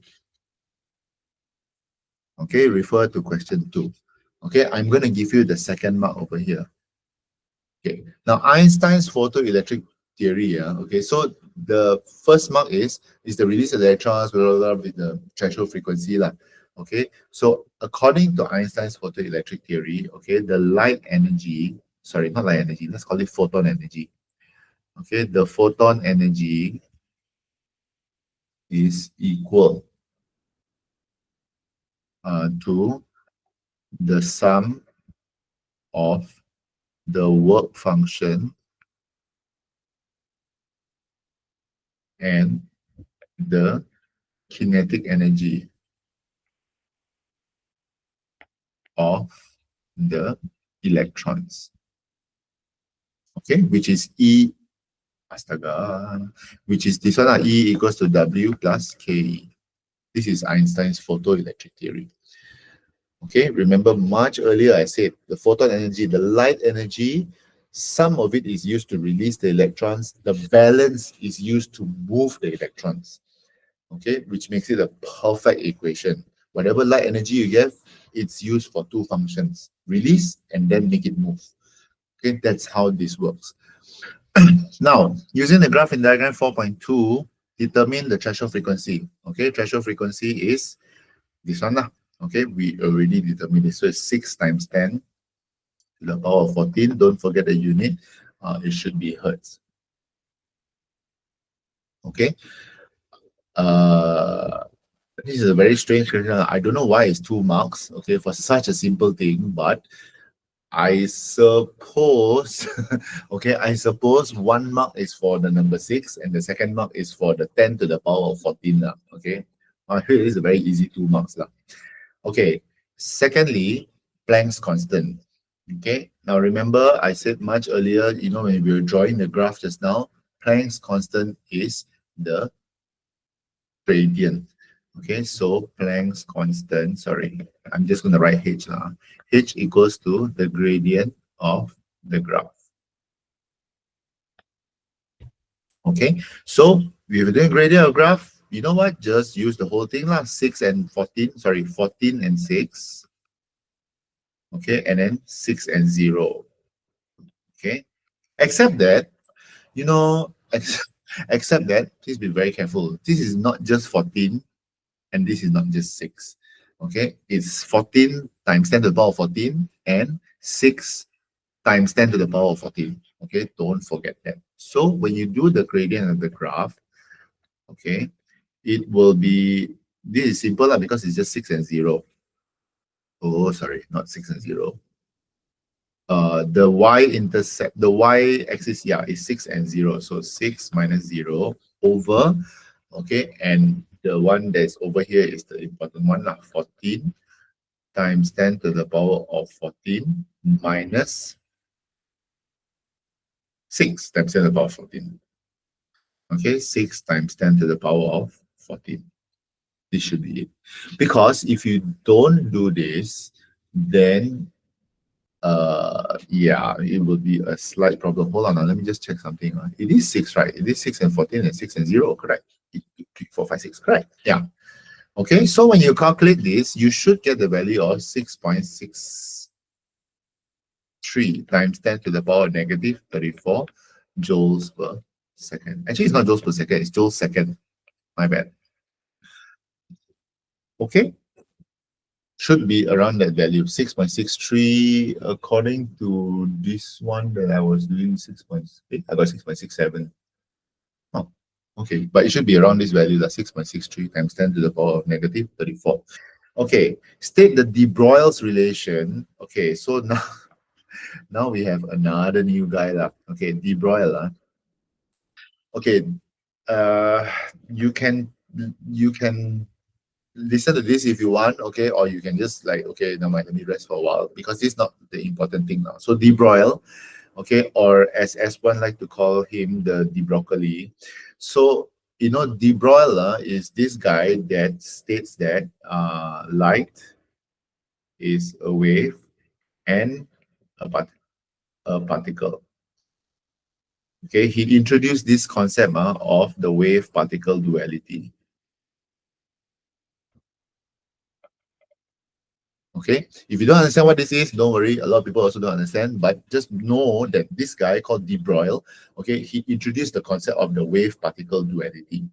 A: Okay, refer to question 2. Okay, I'm going to give you the second mark over here. Okay, now Einstein's photoelectric theory. Okay, so the first mark is the release of electrons, blah, blah, blah, with the threshold frequency. Okay, so according to Einstein's photoelectric theory, okay, the light energy, sorry, not light energy, let's call it photon energy. Okay, the photon energy is equal to the sum of the work function and the kinetic energy of the electrons. Okay, which is E, astaga, which is this one, E equals to W plus Ke. This is Einstein's photoelectric theory. Okay, remember much earlier I said the photon energy, the light energy, some of it is used to release the electrons, the balance is used to move the electrons. Okay, which makes it a perfect equation. Whatever light energy you get, it's used for 2 functions, release and then make it move. Okay, that's how this works. Now, using the graph in diagram 4.2, determine the threshold frequency. Okay, threshold frequency is this one lah. Okay, we already determined this. So it's 6 times 10 to the power of 14. Don't forget the unit. It should be hertz. Okay. This is a very strange question. I don't know why it's 2 marks. Okay, for such a simple thing, but I suppose, okay, I suppose 1 mark is for the number 6 and the second mark is for the 10 to the power of 14. Okay, here is a very easy 2 marks. Okay, secondly, Planck's constant. Okay, now remember I said much earlier, you know, when we were drawing the graph just now, Planck's constant is the gradient. Okay, so Planck's constant, sorry, I'm just going to write H now. H equals to the gradient of the graph. Okay, so if you're doing gradient of graph, you know what? Just use the whole thing lah. 6 and 14, sorry, 14 and 6. Okay, and then 6 and 0. Okay, except that, you know, except that, please be very careful. This is not just 14 and this is not just 6. Okay, it's 14 times 10 to the power of 14 and 6 times 10 to the power of 14. Okay, don't forget that. So when you do the gradient of the graph, okay, it will be, this is simple because it's just 6 and 0. Oh, sorry, not 6 and 0. The y-intercept, the y-axis, yeah, is 6 and 0. So 6 minus 0 over, okay, and the one that's over here is the important one, 14 times 10 to the power of 14 minus 6 times 10 to the power of 14. Okay, 6 times 10 to the power of 14. This should be it. Because if you don't do this, then yeah, it will be a slight problem. Hold on, now, let me just check something. It is 6, right? It is 6 and 14 and 6 and 0, correct? 1, 2, 3, 4, 5, 6, correct? Yeah. Okay, so when you calculate this, you should get the value of 6.63 times 10 to the power of negative 34 joules per second. Actually, it's not joules per second, it's joules second. My bad. Okay, should be around that value, 6.63. According to this one that I was doing, 6.8, I got 6.67. Oh, okay, but it should be around this value, that 6.63 times 10 to the power of negative 34. Okay, state the de Broglie's relation. Okay, so now now we have another new guy lah. Okay, de Broglie lah. Okay, uh, you can you can listen to this if you want, okay, or you can just like, okay, now let me rest for a while because this is not the important thing now. So de Broglie, okay, or as S1 like to call him, the de Broglie. So you know, de Broglie is this guy that states that light is a wave and a particle. Okay, he introduced this concept of the wave particle duality. Okay, if you don't understand what this is, don't worry. A lot of people also don't understand, but just know that this guy called de Broglie, okay, he introduced the concept of the wave particle duality.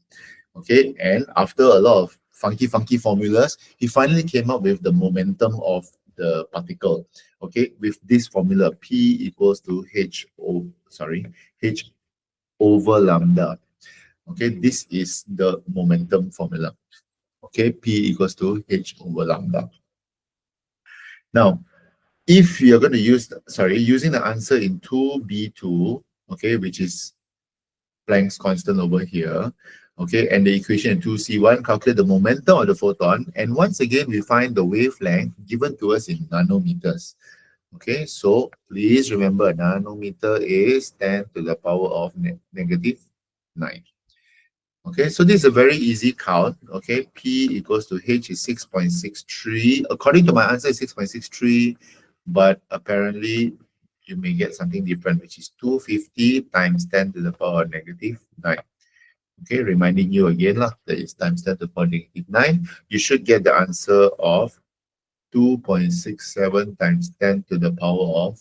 A: Okay, and after a lot of funky formulas, he finally came up with the momentum of the particle. Okay, with this formula, P equals to H over lambda. Okay, this is the momentum formula. Okay, P equals to H over lambda. Now, if you're going to use, using the answer in 2B2, okay, which is Planck's constant over here, okay, and the equation in 2C1, calculate the momentum of the photon, and once again, we find the wavelength given to us in nanometers. Okay, so please remember, nanometer is 10 to the power of negative 9. Okay, so this is a very easy count. Okay, P equals to H is 6.63. According to my answer, is 6.63, but apparently you may get something different, which is 250 times 10 to the power of negative 9. Okay, reminding you again that it's times 10 to the power of negative 9. You should get the answer of 2.67 times 10 to the power of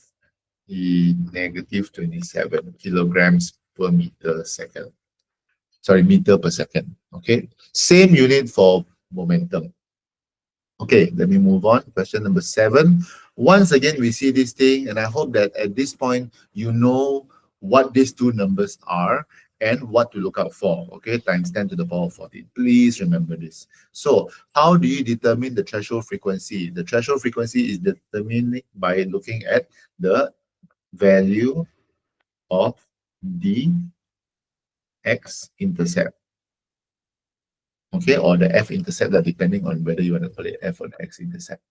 A: the negative 27 kilograms per meter second. Sorry, meter per second. Okay, same unit for momentum. Okay, let me move on. Question number 7. Once again, we see this thing, and I hope that at this point, you know what these two numbers are and what to look out for. Okay, times 10 to the power of 14. Please remember this. So, how do you determine the threshold frequency? The threshold frequency is determined by looking at the value of the x-intercept. Okay, or the f-intercept, depending on whether you want to call it f or the x-intercept.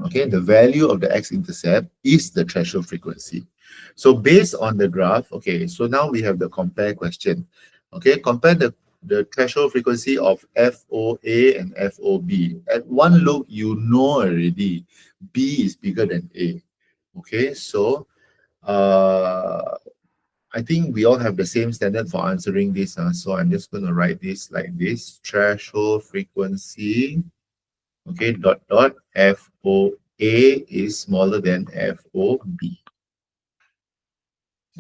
A: Okay, the value of the x-intercept is the threshold frequency. So based on the graph, okay, so now we have the compare question. Okay, compare the threshold frequency of FOA and FOB. At one look, you know already B is bigger than A. Okay, so I think we all have the same standard for answering this. So I'm just going to write this like this. Threshold frequency, okay, dot dot, FOA is smaller than FOB.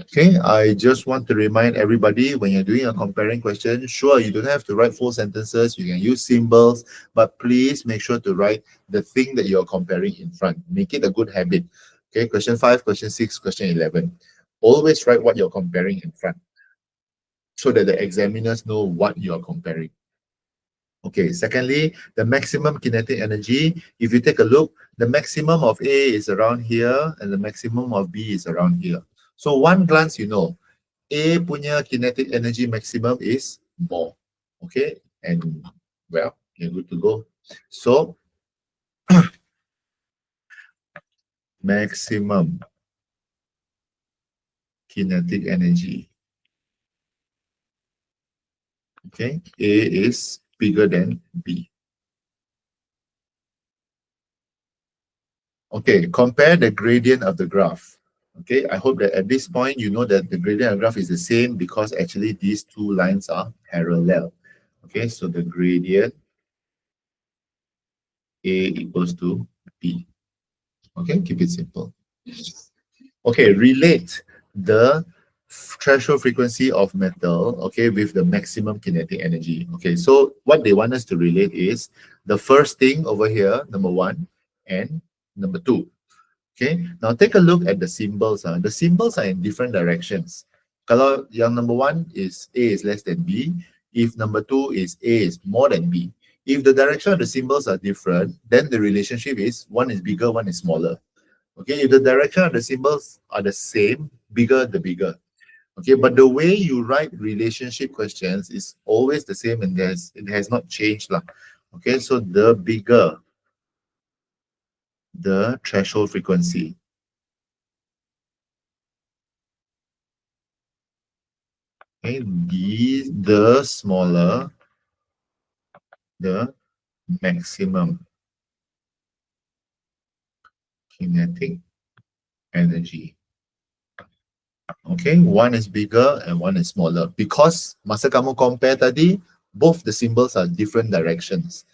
A: Okay, I just want to remind everybody, when you're doing a comparing question, sure, you don't have to write full sentences. You can use symbols, but please make sure to write the thing that you're comparing in front. Make it a good habit. Okay, question 5, question 6, question 11. Always write what you're comparing in front so that the examiners know what you're comparing. Okay, secondly, the maximum kinetic energy. If you take a look, the maximum of A is around here and the maximum of B is around here. So one glance, you know, A punya kinetic energy maximum is more. Okay, and well, you're good to go. So, maximum kinetic energy. Okay, A is bigger than B. Okay, compare the gradient of the graph. Okay, I hope that at this point you know that the gradient of the graph is the same because actually these two lines are parallel. Okay, so the gradient A equals to B. Okay, keep it simple. Okay, relate the threshold frequency of metal, okay, with the maximum kinetic energy. Okay, so what they want us to relate is the first thing over here, number one, and number two. Okay, now take a look at the symbols. The symbols are in different directions. Kalau yang number one is A is less than B, if number two is A is more than B. If the direction of the symbols are different, then the relationship is one is bigger, one is smaller. Okay, if the direction of the symbols are the same, bigger the bigger. Okay, but the way you write relationship questions is always the same, and it has not changed lah. Okay, so the bigger the threshold frequency, okay, the smaller the maximum kinetic energy. Okay, one is bigger and one is smaller because masa kamu compare tadi, both the symbols are different directions.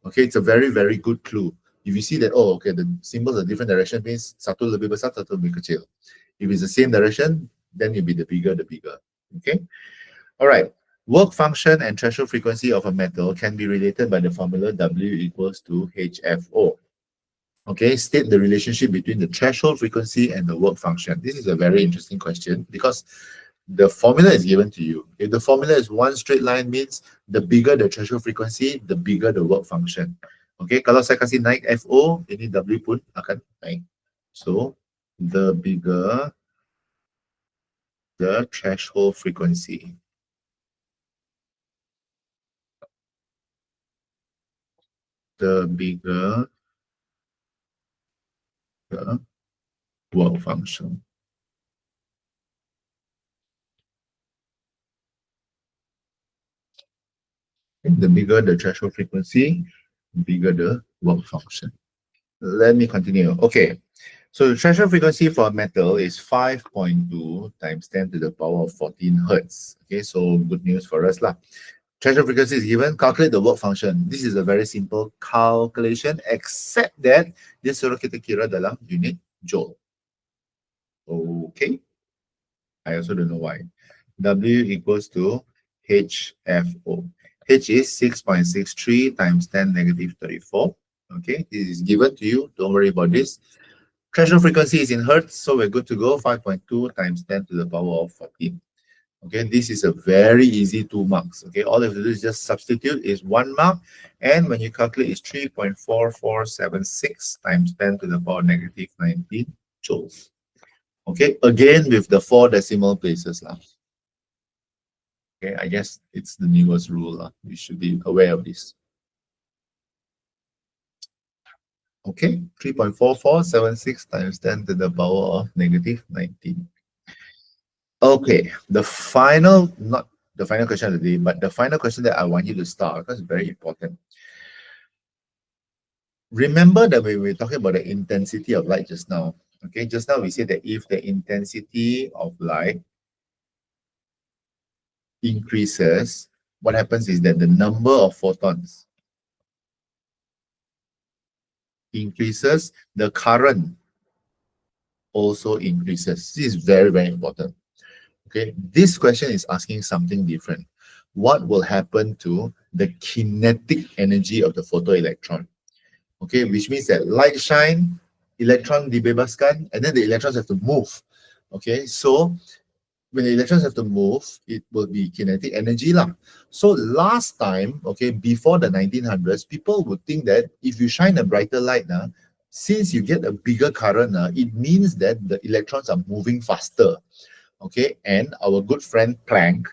A: Okay, it's a very, very good clue. If you see that, oh, okay, the symbols are different direction means satu lebih besar, satu lebih kecil. If it's the same direction, then you'll be the bigger, the bigger. Okay. All right. Work function and threshold frequency of a metal can be related by the formula W equals to HFO. Okay, state the relationship between the threshold frequency and the work function. This is a very interesting question because the formula is given to you. If the formula is one straight line, means the bigger the threshold frequency, the bigger the work function. Okay, kalau saya kasih naik FO, ini W pun akan naik. So, the bigger the threshold frequency, the bigger the work function. The bigger the threshold frequency, bigger the work function. Let me continue. Okay, so the threshold frequency for metal is 5.2 times 10 to the power of 14 hertz. Okay, so good news for us lah. Threshold frequency is given. Calculate the work function. This is a very simple calculation, except that dia suruh kita kira dalam unit joule. Okay, I also don't know why. W equals to HFO. H is 6.63 times 10 negative 34. Okay, this is given to you. Don't worry about this. Threshold frequency is in hertz, so we're good to go. 5.2 times 10 to the power of 14. Okay, this is a very easy 2 marks. Okay, all you have to do is just substitute is 1 mark, and when you calculate, it's 3.4476 times 10 to the power negative 19 joules. Okay, again with the 4 decimal places lah. Okay, I guess it's the newest rule lah. You should be aware of this. Okay, 3.4476 times 10 to the power of negative 19. Okay, the final, not the final question of the day, but the final question that I want you to start, because it's very important. Remember that when we were talking about the intensity of light just now, okay, just now we said that if the intensity of light increases, what happens is that the number of photons increases, the current also increases. This is very, very important. Okay, this question is asking something different. What will happen to the kinetic energy of the photoelectron? Okay, which means that light shine, electron dibebaskan, and then the electrons have to move. Okay, so when the electrons have to move, it will be kinetic energy lah. So last time, okay, before the 1900s, people would think that if you shine a brighter light, since you get a bigger current, it means that the electrons are moving faster. Okay, and our good friend Planck,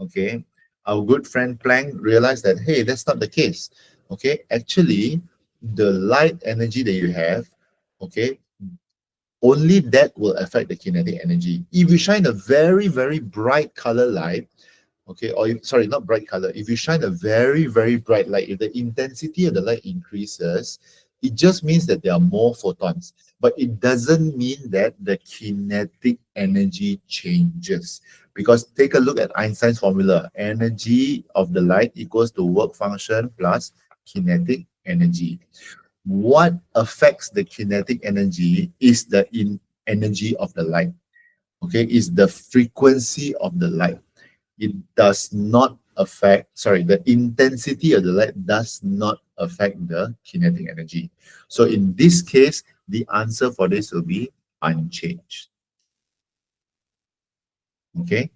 A: okay, our good friend Planck realized that, hey, that's not the case. Okay, actually, the light energy that you have, okay, only that will affect the kinetic energy. If you shine a very, very bright color light, okay, or sorry, not bright color, if you shine a very, very bright light, if the intensity of the light increases, it just means that there are more photons, but it doesn't mean that the kinetic energy changes. Because take a look at Einstein's formula. Energy of the light equals to work function plus kinetic energy. What affects the kinetic energy is the energy of the light. okay, is the frequency of the light. It does not affect, sorry, the intensity of the light does not affect the kinetic energy. So in this case, the answer for this will be unchanged. Okay,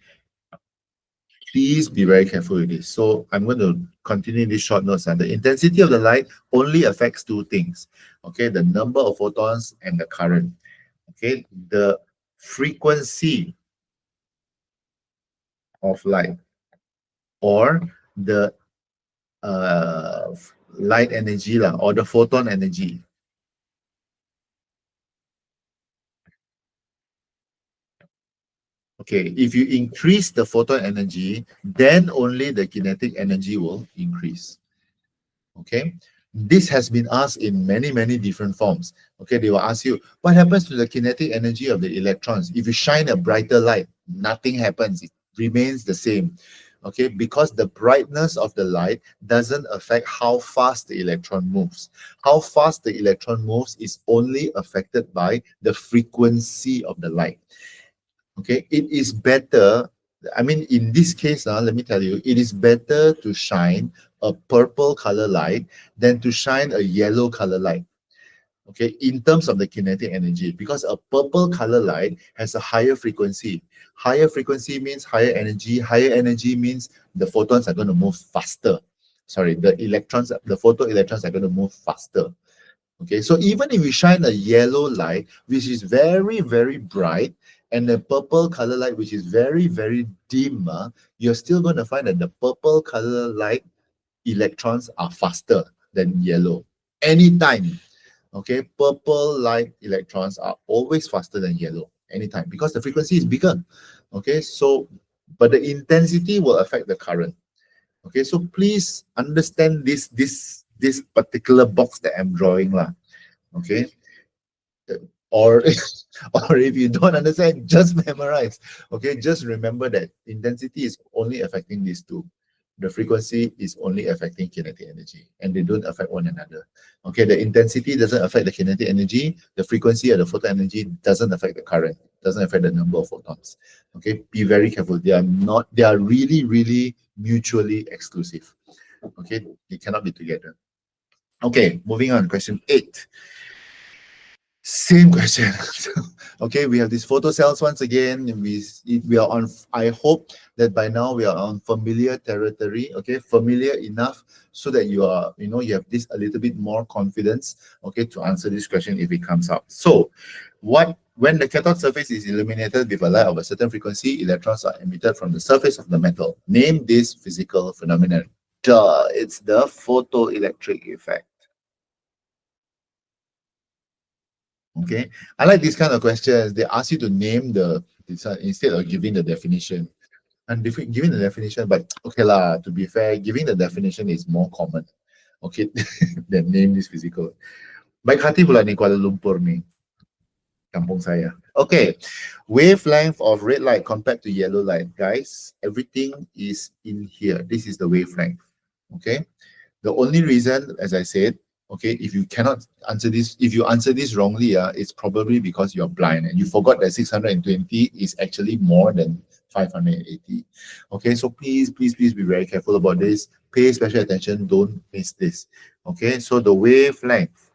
A: please be very careful with this. So I'm going to continue these short notes. And the intensity of the light only affects two things. Okay, the number of photons and the current. Okay, the frequency of light or the uh, light energy lah, or the photon energy. Okay, if you increase the photon energy, then only the kinetic energy will increase. Okay, this has been asked in many, many different forms. Okay, they will ask you, what happens to the kinetic energy of the electrons? If you shine a brighter light, nothing happens. It remains the same. Okay, because the brightness of the light doesn't affect how fast the electron moves. How fast the electron moves is only affected by the frequency of the light. Okay, it is better, I mean, in this case, let me tell you, it is better to shine a purple color light than to shine a yellow color light. Okay, in terms of the kinetic energy, because a purple color light has a higher frequency. Higher frequency means higher energy. Higher energy means the photons are going to move faster. Sorry, the electrons, the photoelectrons are going to move faster. Okay, so even if we shine a yellow light, which is very, very bright, and a purple color light, which is very, very dim, you're still going to find that the purple color light electrons are faster than yellow. Anytime. Okay, purple light electrons are always faster than yellow. Anytime. Because the frequency is bigger. Okay, so, but the intensity will affect the current. Okay, so please understand this particular box that I'm drawing lah. Okay, or or if you don't understand, just memorize. Okay, just remember that intensity is only affecting these two. The frequency is only affecting kinetic energy, and they don't affect one another. Okay, the intensity doesn't affect the kinetic energy. The frequency of the photon energy doesn't affect the current, doesn't affect the number of photons. Okay, be very careful. They are not, they are really, really mutually exclusive. Okay, they cannot be together. Okay, moving on, question 8. Same question. Okay, we have these photo cells once again. We are on, I hope that by now we are on familiar territory. Okay, familiar enough so that you are, you have this a little bit more confidence, okay, to answer this question if it comes up. So when the cathode surface is illuminated with a light of a certain frequency, electrons are emitted from the surface of the metal. Name this physical phenomenon. Duh, it's the photoelectric effect. Okay, I like these kind of questions. They ask you to name instead of giving the definition. And giving the definition, but okay lah, to be fair, giving the definition is more common. Okay, than name this physical. Baik hati pula ni Kuala Lumpur ni, kampung saya. Okay, wavelength of red light compared to yellow light. Guys, everything is in here. This is the wavelength. Okay, the only reason, as I said, okay, if you cannot answer this, if you answer this wrongly, it's probably because you're blind and you forgot that 620 is actually more than 580. Okay, so please, please, please be very careful about this. Pay special attention. Don't miss this. Okay, so the wavelength.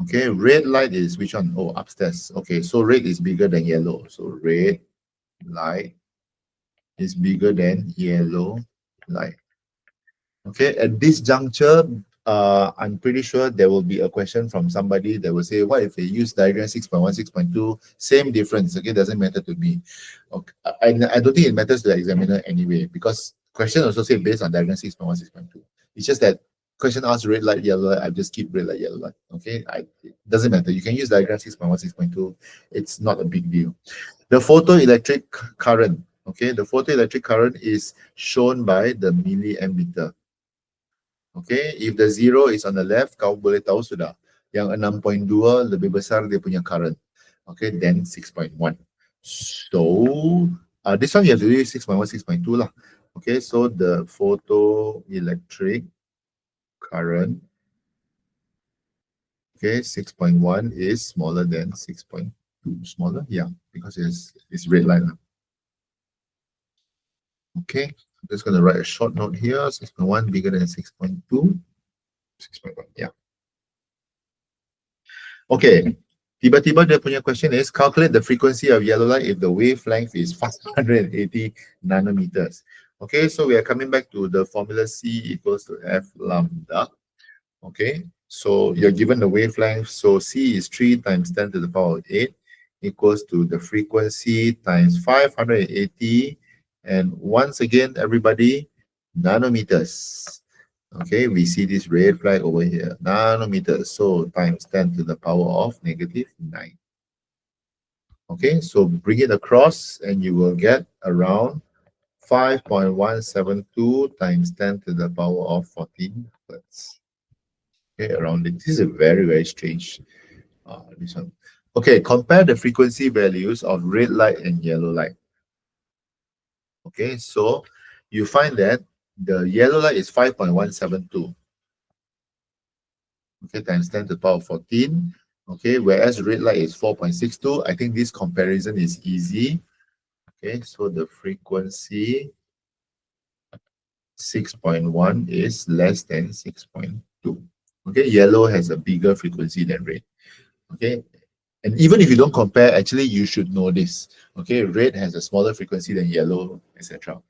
A: Okay, red light is which one? Oh, upstairs. Okay, so red is bigger than yellow. So red light is bigger than yellow light. Okay, at this juncture, I'm pretty sure there will be a question from somebody that will say, what if they use diagram 6.1, 6.2, same difference, okay, doesn't matter to me. Okay, I don't think it matters to the examiner anyway, because question also say based on diagram 6.1, 6.2. It's just that question asks red light, yellow light, I just keep red light, yellow light, okay? It doesn't matter. You can use diagram 6.1, 6.2. It's not a big deal. The photoelectric current, okay, the photoelectric current is shown by the milliampere. Okay, if the zero is on the left, kau boleh tahu sudah. Yang 6.2 lebih besar dia punya current. Okay, then 6.1. So, this one you have to do 6.1, 6.2 lah. Okay, so the photoelectric current, okay, 6.1 is smaller than 6.2. smaller, yeah, because it's red line. Okay, I'm just going to write a short note here. 6.1 bigger than 6.2. 6.1, yeah. Okay. Tiba-tiba dia punya question is calculate the frequency of yellow light if the wavelength is 580 nanometers. Okay, so we are coming back to the formula C equals to F lambda. Okay, so you're given the wavelength. So C is 3 times 10 to the power of 8 equals to the frequency times 580. And once again, everybody, nanometers. Okay, we see this red flag over here, nanometers. So times 10 to the power of negative 9. Okay, so bring it across and you will get around 5.172 times 10 to the power of 14 hertz. Okay, around it. This is a very, very strange this one. Okay, compare the frequency values of red light and yellow light. Okay, so you find that the yellow light is 5.172. Okay, times 10 to the power of 14. Okay, whereas red light is 4.62. I think this comparison is easy. Okay, so the frequency 6.1 is less than 6.2. Okay, yellow has a bigger frequency than red. Okay, and even if you don't compare, actually you should know this. Okay, red has a smaller frequency than yellow, etc.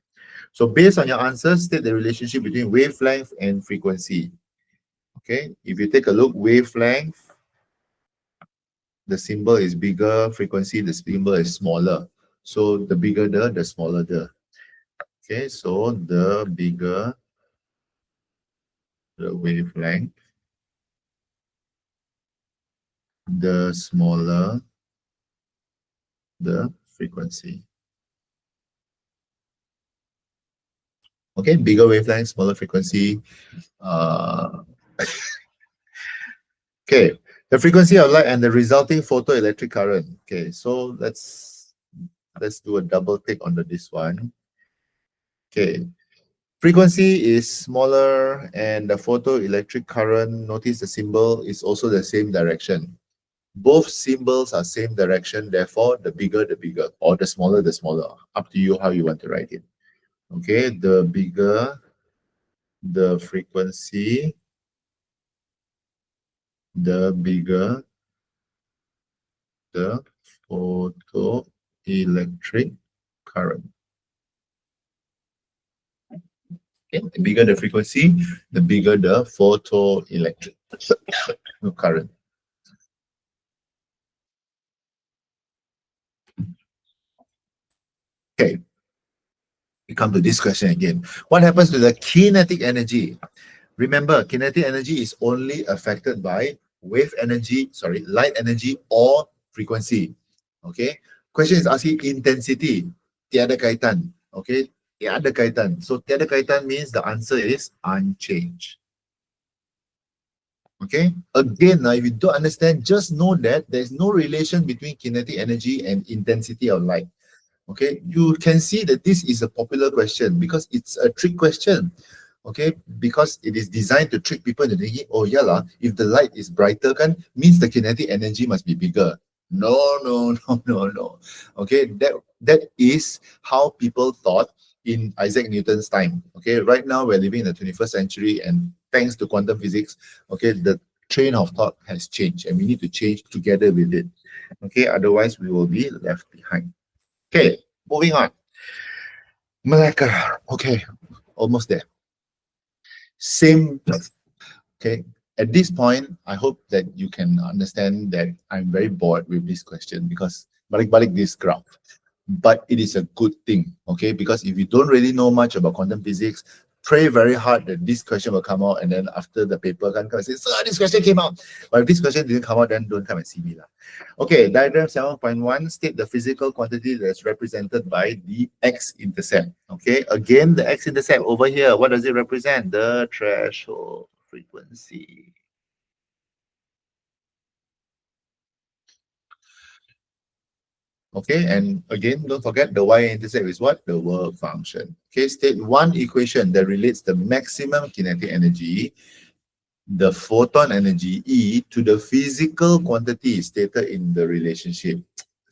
A: So based on your answers, state the relationship between wavelength and frequency. Okay, if you take a look, wavelength, the symbol is bigger, frequency, the symbol is smaller. So the bigger the smaller the. Okay, so the bigger the wavelength, the smaller the frequency. Okay, bigger wavelength, smaller frequency. Okay, the frequency of light and the resulting photoelectric current. Okay, so let's do a double tick on this one. Okay, frequency is smaller and the photoelectric current, notice the symbol is also the same direction. Both symbols are same direction, therefore the bigger, or the smaller, up to you how you want to write it. Okay, the bigger the frequency, the bigger the photoelectric current. Okay, the bigger the frequency, the bigger the photoelectric current. Okay, we come to this question again. What happens to the kinetic energy? Remember, kinetic energy is only affected by wave energy, light energy or frequency. Okay, question is asking intensity. Tiada kaitan. Okay, tiada kaitan. So tiada kaitan means the answer is unchanged. Okay, again, if you don't understand, just know that there's no relation between kinetic energy and intensity of light. Okay, you can see that this is a popular question because it's a trick question. Okay, because it is designed to trick people into thinking, oh yeah lah, if the light is brighter kan, means the kinetic energy must be bigger. No, no, no, no, no. Okay, that is how people thought in Isaac Newton's time. Okay, right now we're living in the 21st century, and thanks to quantum physics, okay, the train of thought has changed, and we need to change together with it. Okay, otherwise we will be left behind. Okay, moving on. Malacca. Okay, almost there. Same. Okay, at this point, I hope that you can understand that I'm very bored with this question because balik-balik this graph. But it is a good thing, okay? Because if you don't really know much about quantum physics, pray very hard that this question will come out, and then after the paper can come and say, sir, this question came out. But if this question didn't come out, then don't come and see me. Okay, diagram 7.1, state the physical quantity that's represented by the x-intercept. Okay, again, the x-intercept over here, what does it represent? The threshold frequency. Okay, and again, don't forget the y-intercept is what? The work function. Okay, state one equation that relates the maximum kinetic energy, the photon energy E, to the physical quantity stated in the relationship.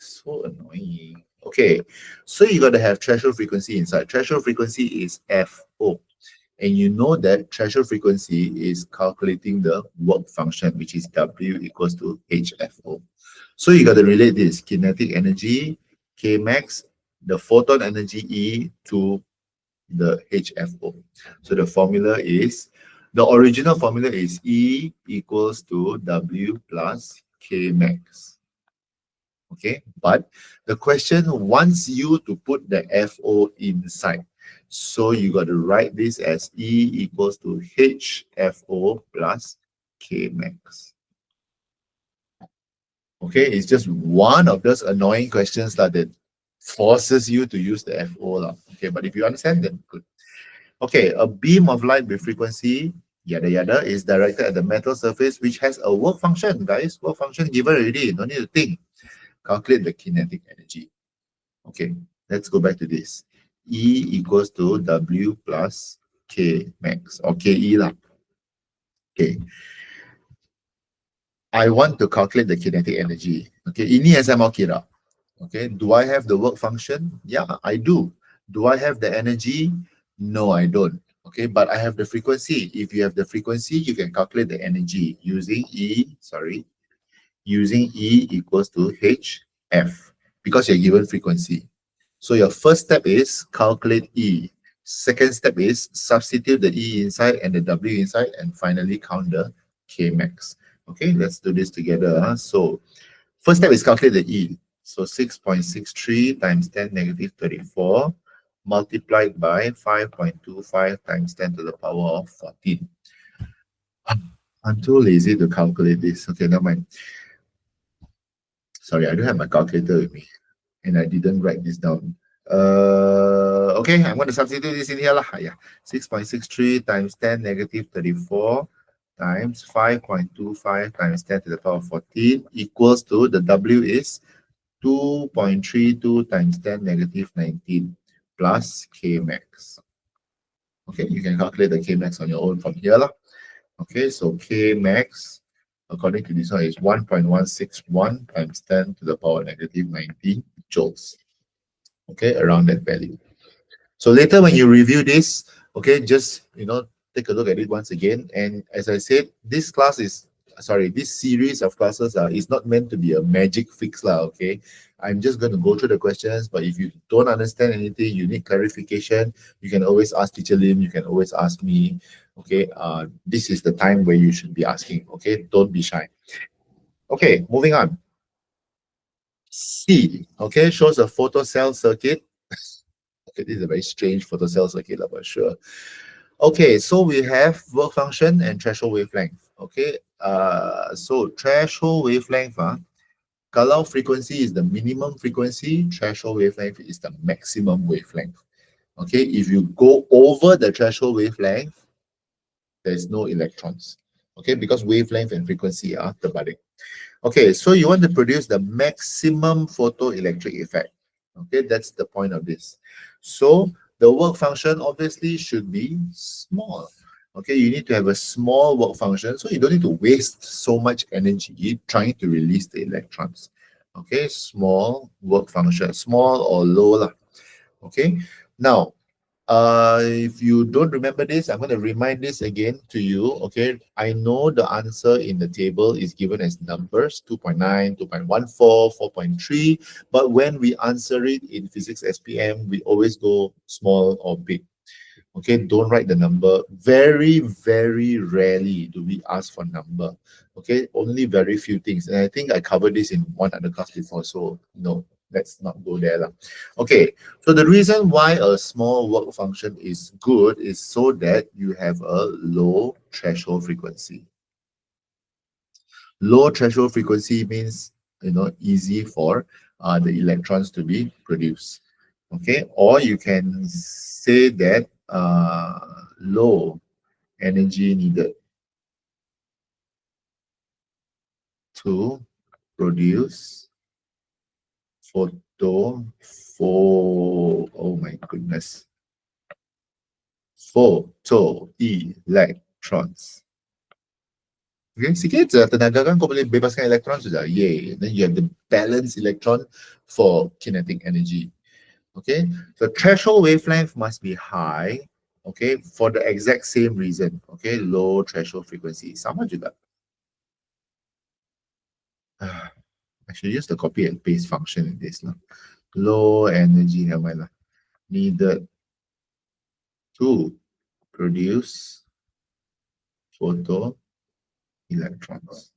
A: So annoying. Okay, so you got to have threshold frequency inside. Threshold frequency is FO. And you know that threshold frequency is calculating the work function, which is W equals to HFO. So you got to relate this kinetic energy, K max, the photon energy E to the HFO. So the original formula is E equals to W plus K max. Okay, but the question wants you to put the FO inside. So you got to write this as E equals to HFO plus K max. Okay, it's just one of those annoying questions that forces you to use the FO. Okay, but if you understand, then good. Okay, a beam of light with frequency, yada yada, is directed at the metal surface, which has a work function, guys. Work function given already, no need to think. Calculate the kinetic energy. Okay, let's go back to this. E equals to W plus K max, or KE lah. Okay, I want to calculate the kinetic energy. Okay, ini yang saya mau kira. Okay, do I have the work function? Yeah, I do. Do I have the energy? No, I don't. Okay, but I have the frequency. If you have the frequency, you can calculate the energy using using E equals to HF because you're given frequency. So your first step is calculate E. Second step is substitute the E inside and the W inside, and finally count the K max. Okay, let's do this together. So first step is calculate the E. So 6.63 times 10 negative 34 multiplied by 5.25 times 10 to the power of 14. I'm too lazy to calculate this. Okay, never mind. Sorry, I don't have my calculator with me, and I didn't write this down. Okay, I'm going to substitute this in here lah. Yeah, 6.63 times 10 negative 34 times 5.25 times 10 to the power of 14 equals to, the W is 2.32 times 10 negative 19 plus K max. Okay, you can calculate the K max on your own from here lah. Okay, so K max, according to this one, is 1.161 times 10 to the power negative 19 joules. Okay, around that value. So later when you review this, okay, just, take a look at it once again. And as I said, this series of classes is not meant to be a magic fix lah, okay? I'm just going to go through the questions, but if you don't understand anything, you need clarification, you can always ask Teacher Lim, you can always ask me, okay? This is the time where you should be asking, okay? Don't be shy. Okay, moving on. C, okay, shows a photocell circuit. Okay, this is a very strange photocell circuit, but sure. Okay, so we have work function and threshold wavelength. Okay, so threshold wavelength, kalau frequency is the minimum frequency, threshold wavelength is the maximum wavelength. Okay, if you go over the threshold wavelength, there's no electrons. Okay, because wavelength and frequency are terbalik. Okay, so you want to produce the maximum photoelectric effect. Okay, that's the point of this. So the work function obviously should be small. Okay, you need to have a small work function, so you don't need to waste so much energy trying to release the electrons. Okay, small work function, small or low lah. Okay, now if you don't remember this, I'm going to remind this again to you. Okay, I know the answer in the table is given as numbers 2.9, 2.14, 4.3, but when we answer it in Physics SPM, we always go small or big. Okay, don't write the number. Very, very rarely do we ask for number. Okay, only very few things. And I think I covered this in one other class before, so no, let's not go there lah. Okay, so the reason why a small work function is good is so that you have a low threshold frequency. Low threshold frequency means, easy for the electrons to be produced. Okay, or you can say that low energy needed to produce oh my goodness, photoelectrons. Okay, sikit je tenaga kan kau boleh bebaskan elektron sudah. Yay. Then you have the balanced electron for kinetic energy. Okay, the threshold wavelength must be high. Okay, for the exact same reason. Okay, low threshold frequency. Sama juga. I should use the copy and paste function in this. Low energy needed to produce photo electrons.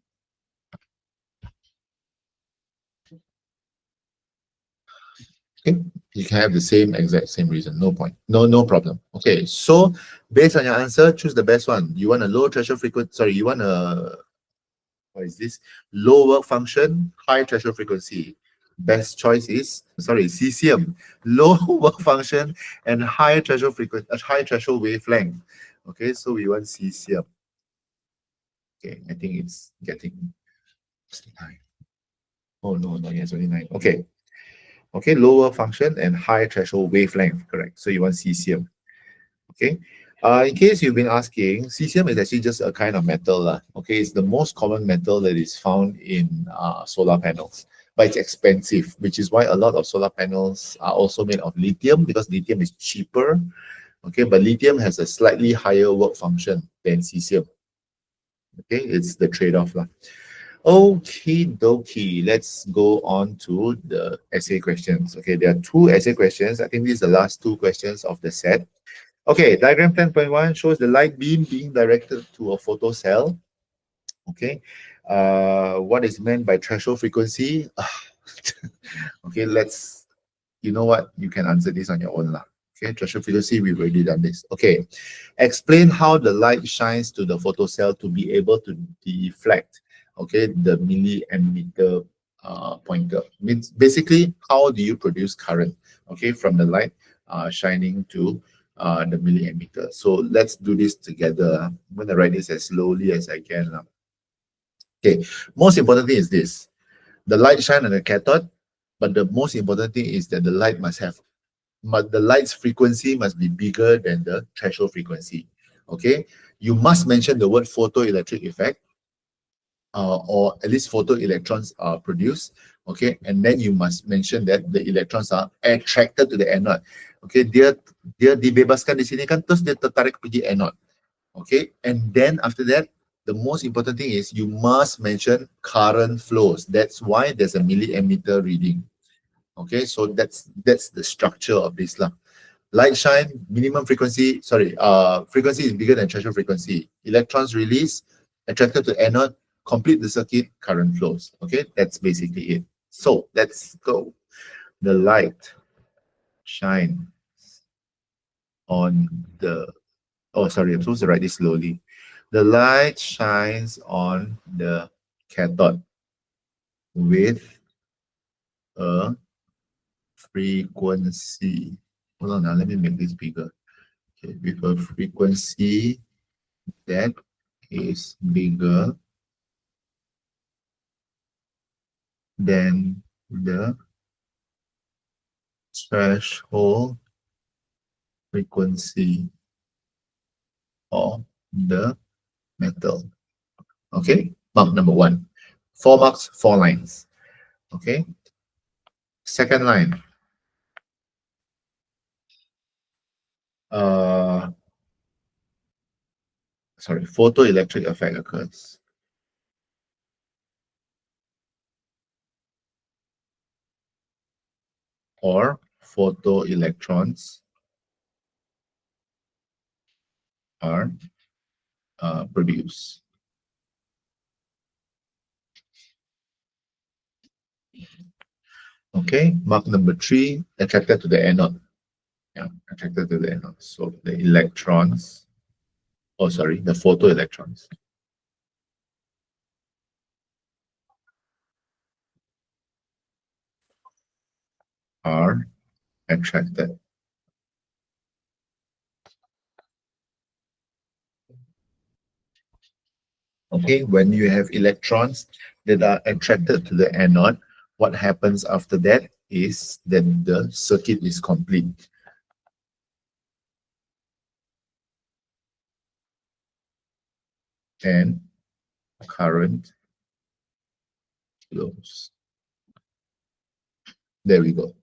A: Okay, you can have the exact same reason. No point. No problem. Okay, so based on your answer, choose the best one. You want a low threshold frequency. Sorry, you want a what is this? Low work function, high threshold frequency. Best choice is cesium. Low work function and high threshold frequency, high threshold wavelength. Okay, so we want cesium. Okay, I think it's getting 9. Oh no, not yet, it's only 9. Okay. Okay, lower function and high threshold wavelength, correct. So you want cesium. Okay. In case you've been asking, cesium is actually just a kind of metal. Okay, it's the most common metal that is found in solar panels, but it's expensive, which is why a lot of solar panels are also made of lithium because lithium is cheaper. Okay, but lithium has a slightly higher work function than cesium. Okay, it's the trade-off. Okay, dokie. Let's go on to the essay questions. Okay, there are 2 essay questions. I think these are the last 2 questions of the set. Okay, diagram 10.1 shows the light beam being directed to a photocell. Okay, what is meant by threshold frequency? Okay, you know what? You can answer this on your own lah. Okay, threshold frequency, we've already done this. Okay, explain how the light shines to the photocell to be able to deflect, okay, the milliammeter pointer. Means basically, how do you produce current, okay, from the light shining to the milliammeter? So let's do this together. I'm going to write this as slowly as I can. Okay, most important thing is this. The light shine on the cathode, but the most important thing is that the light the light's frequency must be bigger than the threshold frequency. Okay, you must mention the word photoelectric effect, or at least photoelectrons are produced. Okay, and then you must mention that the electrons are attracted to the anode. Okay, dia dibebaskan di sini kan, terus dia tertarik pergi anode. Okay, and then after that, the most important thing is you must mention current flows. That's why there's a milliammeter reading. Okay, so that's the structure of this lah. Light shine, minimum frequency, frequency is bigger than threshold frequency. Electrons release, attracted to anode, complete the circuit, current flows. Okay, that's basically it. So let's go. The light shine on the, oh sorry, I'm supposed to write this slowly. The light shines on the cathode with a frequency. Hold on now, let me make this bigger. Okay, with a frequency that is bigger than the threshold frequency of the metal. Okay, mark number 1. 4 marks, 4 lines. Okay, second line. Photoelectric effect occurs. Or photoelectrons are produced. Okay, mark number 3, attracted to the anode. Yeah, attracted to the anode. So the electrons, the photoelectrons are attracted. Okay, when you have electrons that are attracted to the anode, what happens after that is that the circuit is complete. And current flows. There we go.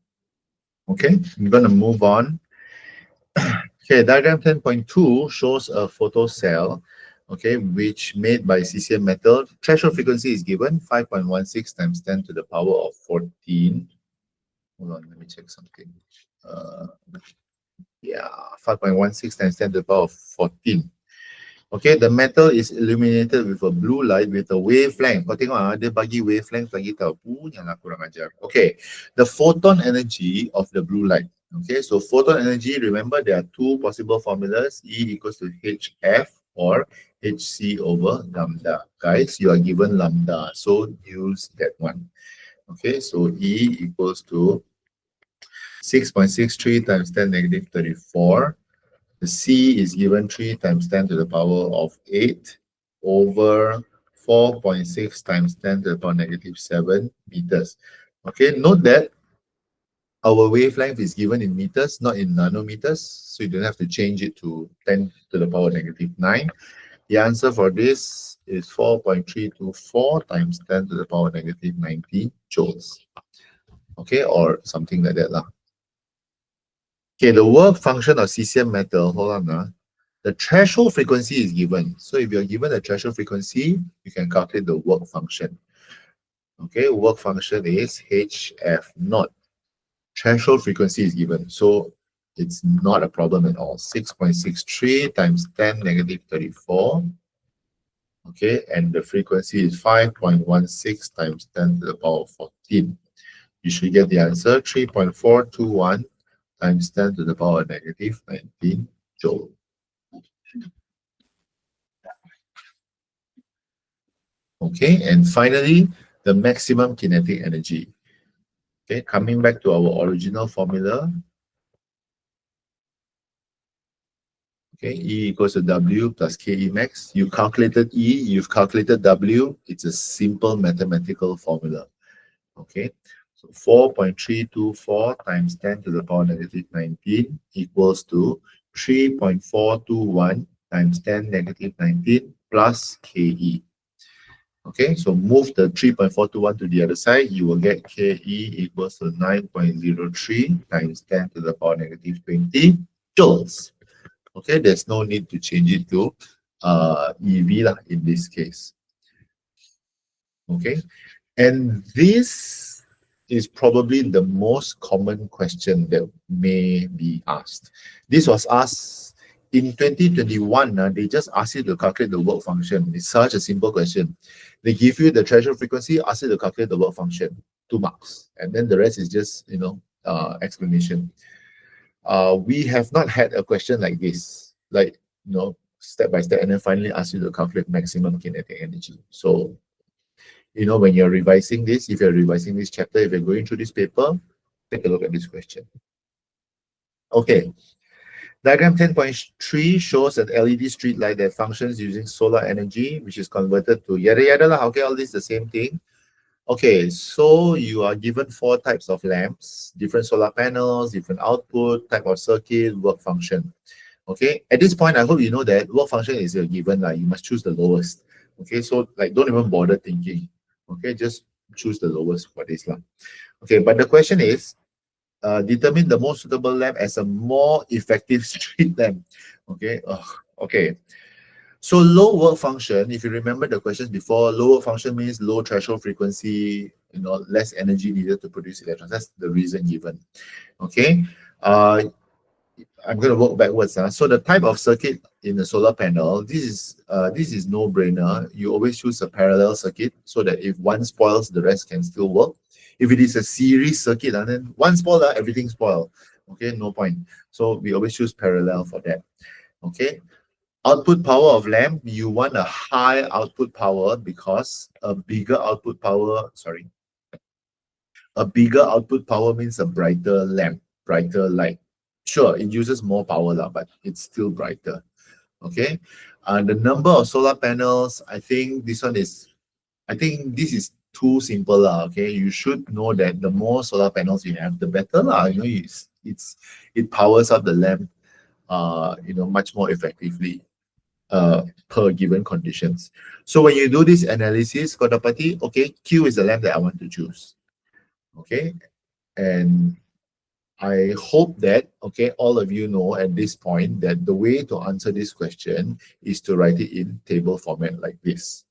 A: Okay, I'm going to move on. Okay, diagram 10.2 shows a photo cell, okay, which made by CCM metal. Threshold frequency is given 5.16 times 10 to the power of 14. Hold on, let me check something. Yeah, 5.16 times 10 to the power of 14. Okay, the metal is illuminated with a blue light with a wavelength. Kau tengok dia bagi wavelength lagi tau. Janganlah kurang ajar. Okay, the photon energy of the blue light. Okay, so photon energy, remember there are two possible formulas, E equals to HF or HC over lambda. Guys, you are given lambda, so use that one. Okay, so E equals to 6.63 times 10 negative 34. The C is given 3 times 10 to the power of 8 over 4.6 times 10 to the power negative 7 meters. Okay, note that our wavelength is given in meters, not in nanometers, so you don't have to change it to 10 to the power negative 9. The answer for this is 4.324 times 10 to the power negative 90 joules. Okay, or something like that lah. Okay, the work function of CCM metal, hold on. The threshold frequency is given. So if you're given the threshold frequency, you can calculate the work function. Okay, work function is HF naught. Threshold frequency is given. So it's not a problem at all. 6.63 times 10 negative 34. Okay, and the frequency is 5.16 times 10 to the power of 14. You should get the answer 3.421 times 10 to the power negative 19 joule. Okay, and finally, the maximum kinetic energy. Okay, coming back to our original formula. Okay, E equals to W plus KE max. You calculated E, you've calculated W. It's a simple mathematical formula. Okay, so 4.324 times 10 to the power negative 19 equals to 3.421 times 10 negative 19 plus KE. Okay, so move the 3.421 to the other side, you will get KE equals to 9.03 times 10 to the power negative 20 joules. Okay, there's no need to change it to EV lah in this case. Okay, and this is probably the most common question that may be asked. This was asked in 2021. They just asked you to calculate the work function. It's such a simple question. They give you the threshold frequency, ask you to calculate the work function, 2 marks, and then the rest is just explanation. We have not had a question like this, like step by step, and then finally ask you to calculate maximum kinetic energy. So when you're revising this, if you're revising this chapter, if you're going through this paper, take a look at this question. Okay. Diagram 10.3 shows an LED street light that functions using solar energy, which is converted to yada yada lah. Okay, all this the same thing. Okay, so you are given 4 types of lamps, different solar panels, different output, type of circuit, work function. Okay, at this point, I hope you know that work function is a given. You must choose the lowest. Okay, so don't even bother thinking. Okay, just choose the lowest for this lah. Okay, but the question is, determine the most suitable lamp as a more effective street lamp. Okay, okay. So low work function, if you remember the questions before, low work function means low threshold frequency, less energy needed to produce electrons. That's the reason given. Okay. I'm going to work backwards. So the type of circuit in the solar panel, this is no-brainer. You always choose a parallel circuit so that if one spoils, the rest can still work. If it is a series circuit, and then one spoil, everything spoil. Okay, no point. So we always choose parallel for that. Okay. Output power of lamp, you want a high output power because a bigger output power means a brighter lamp, brighter light. Sure, it uses more power, but it's still brighter. Okay. The number of solar panels, I think this is too simple. Okay. You should know that the more solar panels you have, the better. It powers up the lamp much more effectively. per given conditions. So when you do this analysis, kau dapati, okay, Q is the lamp that I want to choose. Okay, and I hope that, okay, all of you know at this point that the way to answer this question is to write it in table format like this.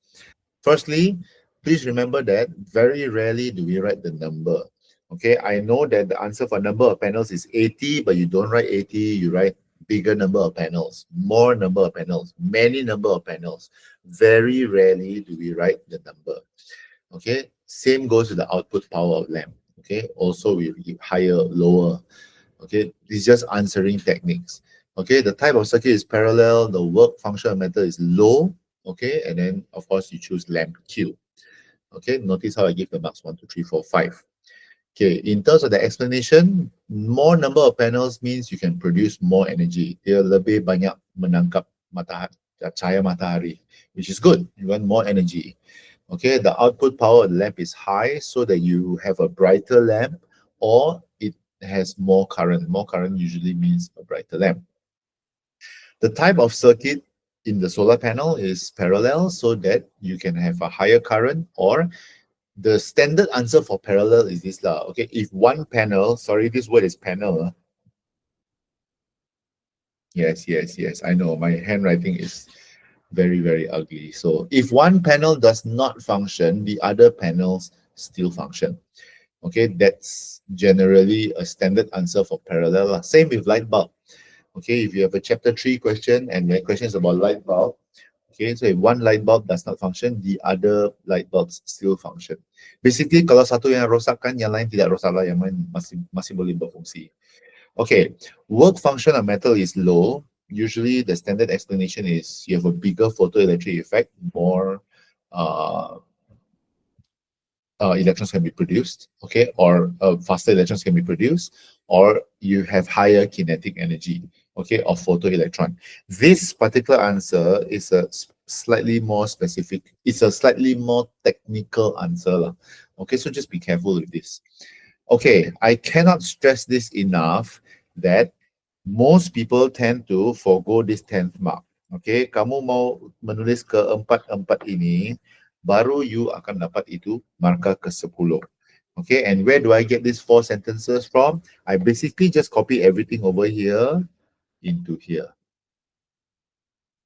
A: Firstly, please remember that very rarely do we write the number. Okay, I know that the answer for number of panels is 80, but you don't write 80, you write bigger number of panels, more number of panels, many number of panels. Very rarely do we write the number. Okay, same goes with the output power of lamp. Okay, also we give higher, lower. Okay, it's just answering techniques. Okay, the type of circuit is parallel, the work function of metal is low. Okay, and then of course you choose lamp Q. Okay, notice how I give the marks 1, 2, 3, 4, 5. Okay, in terms of the explanation, more number of panels means you can produce more energy. Dia lebih banyak menangkap matahari, cahaya matahari, which is good. You want more energy. Okay, the output power of the lamp is high so that you have a brighter lamp, or it has more current. More current usually means a brighter lamp. The type of circuit in the solar panel is parallel so that you can have a higher current, or the standard answer for parallel is this lah. Okay, if one panel, sorry, this word is panel. Yes, yes, yes. I know my handwriting is very, very ugly. So if one panel does not function, the other panels still function. Okay, that's generally a standard answer for parallel lah. Same with light bulb. Okay, if you have a chapter 3 question and the question is about light bulb, okay, so if one light bulb does not function, the other light bulbs still function. Basically, kalau satu yang rosakkan, yang lain tidak rosak lah, yang lain masih boleh berfungsi. Okay, work function of metal is low. Usually, the standard explanation is you have a bigger photoelectric effect, more electrons can be produced, okay, or faster electrons can be produced, or you have higher kinetic energy, okay, of photoelectron. This particular answer is a slightly more specific, it's a slightly more technical answer. Okay, so just be careful with this. Okay, I cannot stress this enough that most people tend to forgo this 10th mark. Okay, kamu mau menulis keempat-empat ini, baru you akan dapat itu markah ke-10. Okay, and where do I get these 4 sentences from? I basically just copy everything over here into here.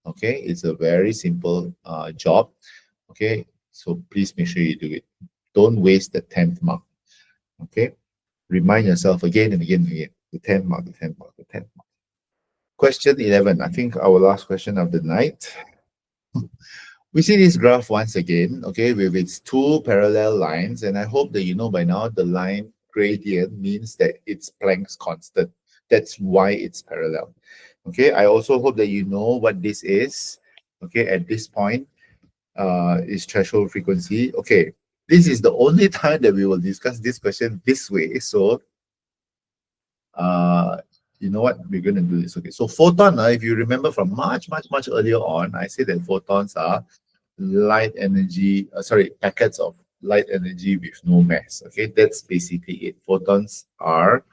A: Okay, it's a very simple job. Okay, so please make sure you do it. Don't waste the 10th mark. Okay, remind yourself again and again and again. The 10th mark, the 10th mark, the 10th mark. Question 11, I think our last question of the night. We see this graph once again, okay, with its 2 parallel lines, and I hope that you know by now the line gradient means that it's Planck's constant. That's why it's parallel. Okay, I also hope that you know what this is. Okay, at this point, is threshold frequency. Okay, this is the only time that we will discuss this question this way. So, you know what, we're going to do this. Okay, so photon, if you remember from much earlier on, I said that photons are light energy, packets of light energy with no mass. Okay, that's basically it. Photons are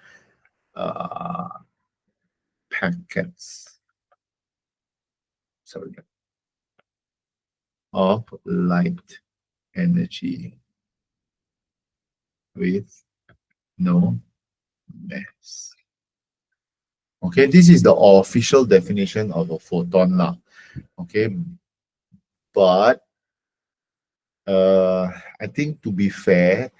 A: packets, of light energy with no mass. Okay, this is the official definition of a photon now. Okay, but I think to be fair,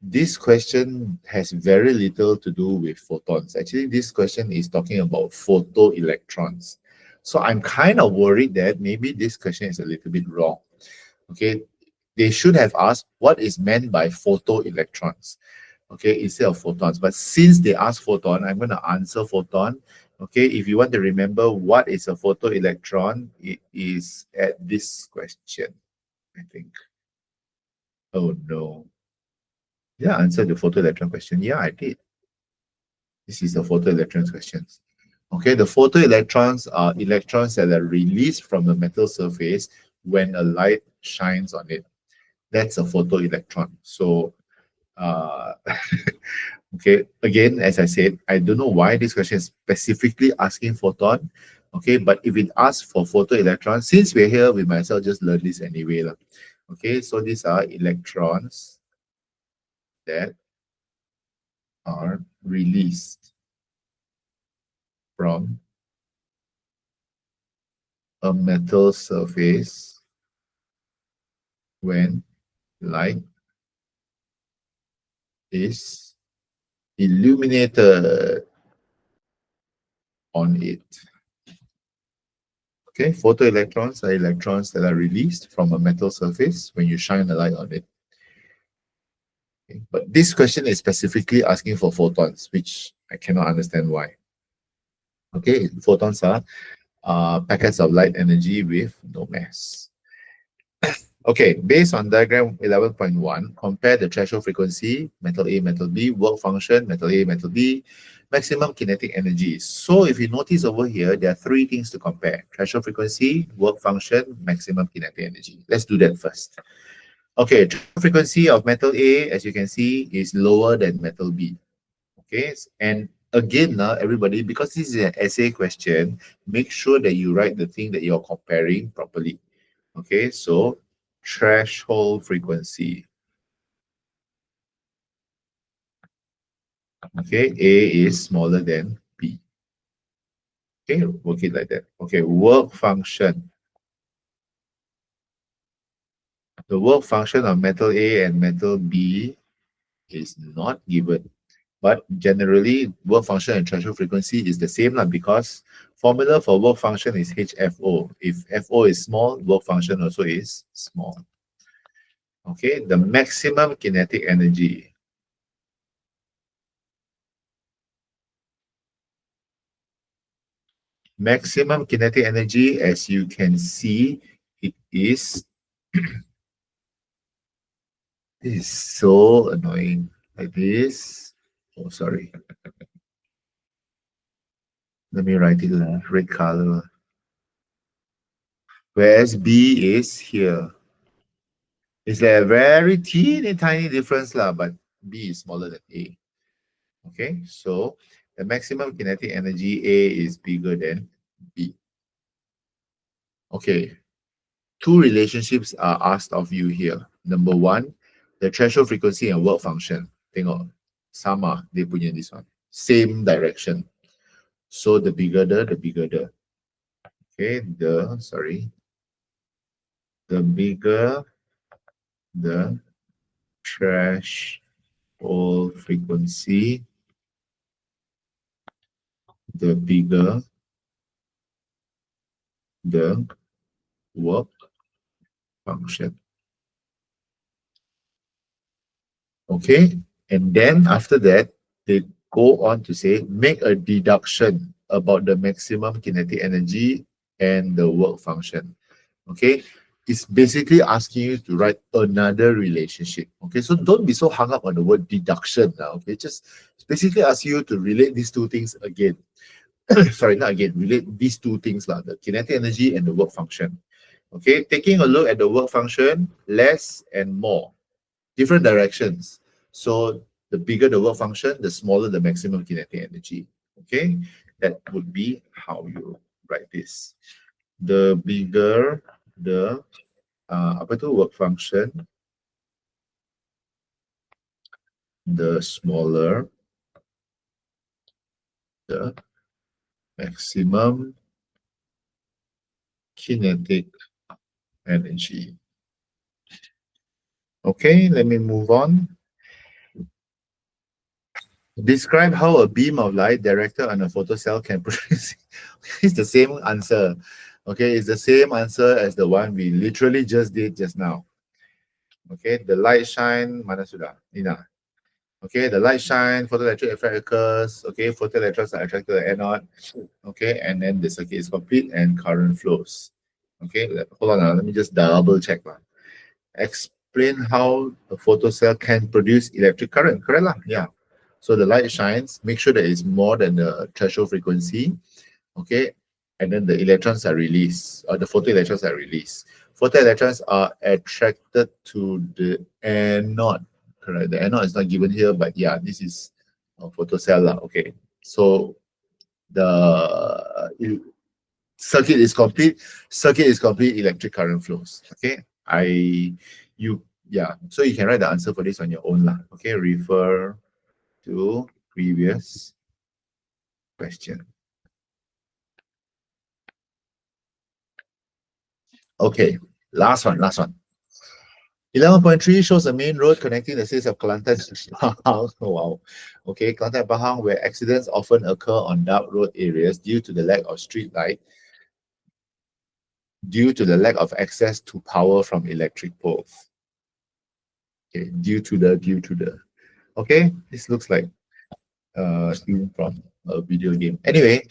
A: this question has very little to do with photons. Actually, this question is talking about photoelectrons. So I'm kind of worried that maybe this question is a little bit wrong. Okay, they should have asked what is meant by photoelectrons, okay, instead of photons. But since they asked photon, I'm going to answer photon. Okay, if you want to remember what is a photoelectron, it is at this question, I think. Oh no. Yeah, I answered the photoelectron question. Yeah, I did. This is the photoelectrons questions. Okay, the photoelectrons are electrons that are released from the metal surface when a light shines on it. That's a photoelectron. So, okay, again, as I said, I don't know why this question is specifically asking photon, Okay, but if it asks for photoelectrons, since we're here, we might as well just learn this anyway. Okay, so these are electrons that are released from a metal surface when light is illuminated on it. Okay, photoelectrons are electrons that are released from a metal surface when you shine a light on it. Okay, but this question is specifically asking for photons, which I cannot understand why. Okay, photons are packets of light energy with no mass. Okay, based on diagram 11.1, compare the threshold frequency, metal A, metal B, work function, metal A, metal B, maximum kinetic energy. So if you notice over here, there are three things to compare: threshold frequency, work function, maximum kinetic energy. Let's do that first. Okay, threshold frequency of metal A, as you can see, is lower than metal B. Okay, and again, now everybody, because this is an essay question, make sure that you write the thing that you're comparing properly. Okay, so threshold frequency. Okay, A is smaller than B. Okay, work it like that. Okay, work function. The work function of metal A and metal B is not given. But generally, work function and threshold frequency is the same because formula for work function is HFO. If FO is small, work function also is small. Okay, the maximum kinetic energy. Maximum kinetic energy, as you can see, it is, this is so annoying. Like this. Oh, sorry. Let me write it in red color. Whereas B is here. It's a very teeny tiny difference, but B is smaller than A. Okay, so the maximum kinetic energy A is bigger than B. Okay, two relationships are asked of you here. Number one, the threshold frequency and work function. Tengok, sama dia punya this one. Same direction. So the bigger the bigger the. Okay, the bigger the threshold frequency, the bigger the work function. Okay, and then after that, they go on to say, make a deduction about the maximum kinetic energy and the work function. Okay, it's basically asking you to write another relationship. Okay, so don't be so hung up on the word deduction now. Okay, just basically ask you to relate these two things again. Sorry, not again, relate these two things, the kinetic energy and the work function. Okay, taking a look at the work function, less and more, different directions. So the bigger the work function, the smaller the maximum kinetic energy. Okay, that would be how you write this. The bigger the work function, the smaller the maximum kinetic energy. Okay, let me move on. Describe how a beam of light directed on a photocell can produce. It's the same answer. Okay, it's the same answer as the one we literally just did just now. Okay, the light shine, mana sudah? Nina. Okay, the light shine, photoelectric effect occurs. Okay, photoelectrons are attracted to the anode. Okay, and then the circuit is complete and current flows. Okay, hold on, let me just double check. Explain how a photocell can produce electric current. Correct lah? Yeah. So the light shines, make sure that it's more than the threshold frequency. Okay, and then the electrons are released, or the photoelectrons are released. Photoelectrons are attracted to the anode. Correct. The anode is not given here, but yeah, this is a photocell. Okay, so the Circuit is complete. Circuit is complete. Electric current flows. Okay. Yeah. So you can write the answer for this on your own lah. Okay. Refer to previous question. Okay. Last one. 11.3 shows a main road connecting the cities of Kelantan and Pahang. Wow. Okay, Kelantan and Pahang, where accidents often occur on dark road areas due to the lack of street light, due to the lack of access to power from electric poles. Okay, due to the. Okay, this looks like scene from a video game. Anyway,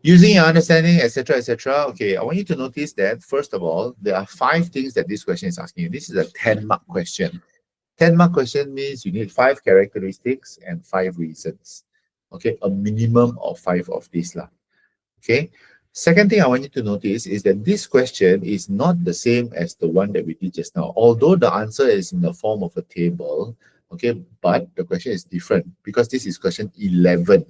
A: using your understanding, etc., etc. Okay, I want you to notice that first of all, there are 5 things that this question is asking you. This is a 10-mark question. 10-mark question means you need 5 characteristics and 5 reasons. Okay, a minimum of 5 of these lah. Okay. Second thing I want you to notice is that this question is not the same as the one that we did just now. Although the answer is in the form of a table, okay, but the question is different because this is question 11.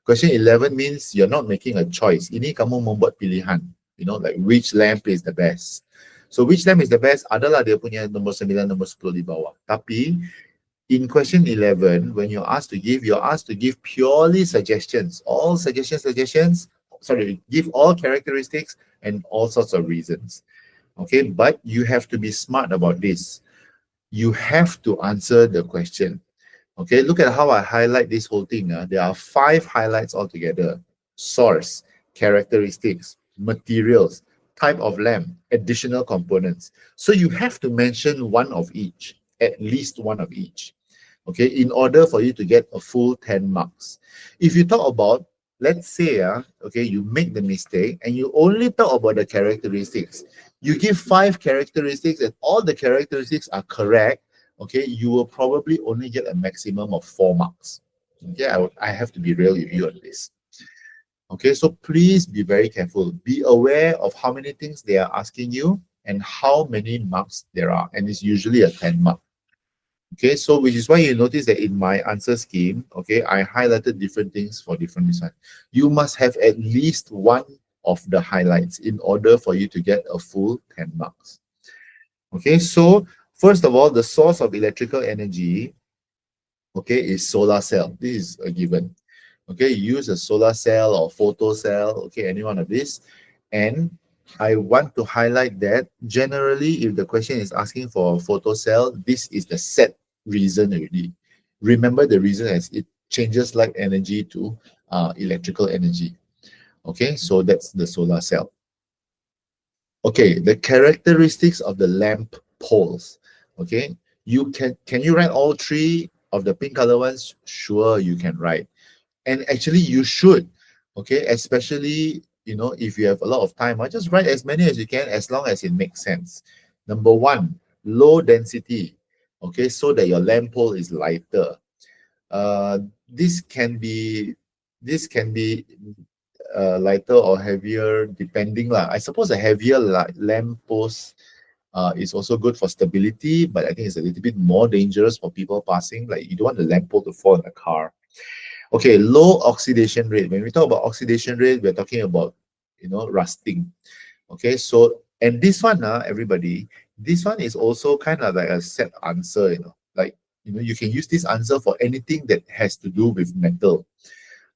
A: Question 11 means you're not making a choice. Ini kamu membuat pilihan. You know, like which lamp is the best. So which lamp is the best adalah dia punya nombor 9, nombor 10 di bawah. Tapi in question 11, when you're asked to give purely suggestions. All suggestions, sorry, give all characteristics and all sorts of reasons. Okay, but you have to be smart about this. You have to answer the question. Okay, look at how I highlight this whole thing. There are 5 highlights altogether. Source, characteristics, materials, type of lamp, additional components. So you have to mention one of each, at least one of each. Okay, in order for you to get a full 10 marks. If you talk about, let's say, okay, you make the mistake and you only talk about the characteristics. You give 5 characteristics and all the characteristics are correct, okay, you will probably only get a maximum of 4 marks. Okay, I have to be real with you on this. Okay, so please be very careful. Be aware of how many things they are asking you and how many marks there are. And it's usually a 10 mark. Okay, so which is why you notice that in my answer scheme, okay, I highlighted different things for different reasons. You must have at least one of the highlights in order for you to get a full 10 marks. Okay, so first of all, the source of electrical energy, okay, is solar cell. This is a given. Okay, use a solar cell or photo cell, okay, any one of this. And I want to highlight that generally, if the question is asking for a photo cell, this is the set reason already. Remember the reason as it changes light energy to electrical energy. Okay, so that's the solar cell. Okay, the characteristics of the lamp poles. Okay, can you write all 3 of the pink color ones? Sure, you can write. And actually you should, okay, especially, you know, if you have a lot of time, just write as many as you can as long as it makes sense. Number 1, low density, okay, so that your lamp pole is lighter. This can be lighter or heavier depending lah. I suppose a heavier lamp post is also good for stability, but I think it's a little bit more dangerous for people passing. Like you don't want the lamp pole to fall in a car. Okay, low oxidation rate. When we talk about oxidation rate, we're talking about, you know, rusting. Okay, so, and this one, everybody, this one is also kind of like a set answer, you know, like, you know, you can use this answer for anything that has to do with metal.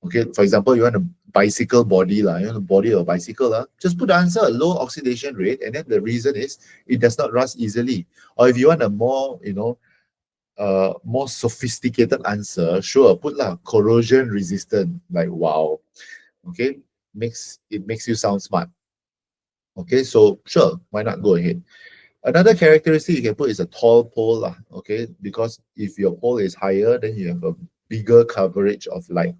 A: Okay, for example, you want a bicycle body, you want the body of a bicycle, just put the answer, low oxidation rate, and then the reason is it does not rust easily. Or if you want a more, you know, more sophisticated answer, sure, put corrosion resistant, like wow. Okay, it makes you sound smart. Okay, so sure, why not go ahead. Another characteristic you can put is a tall pole, okay, because if your pole is higher, then you have a bigger coverage of light.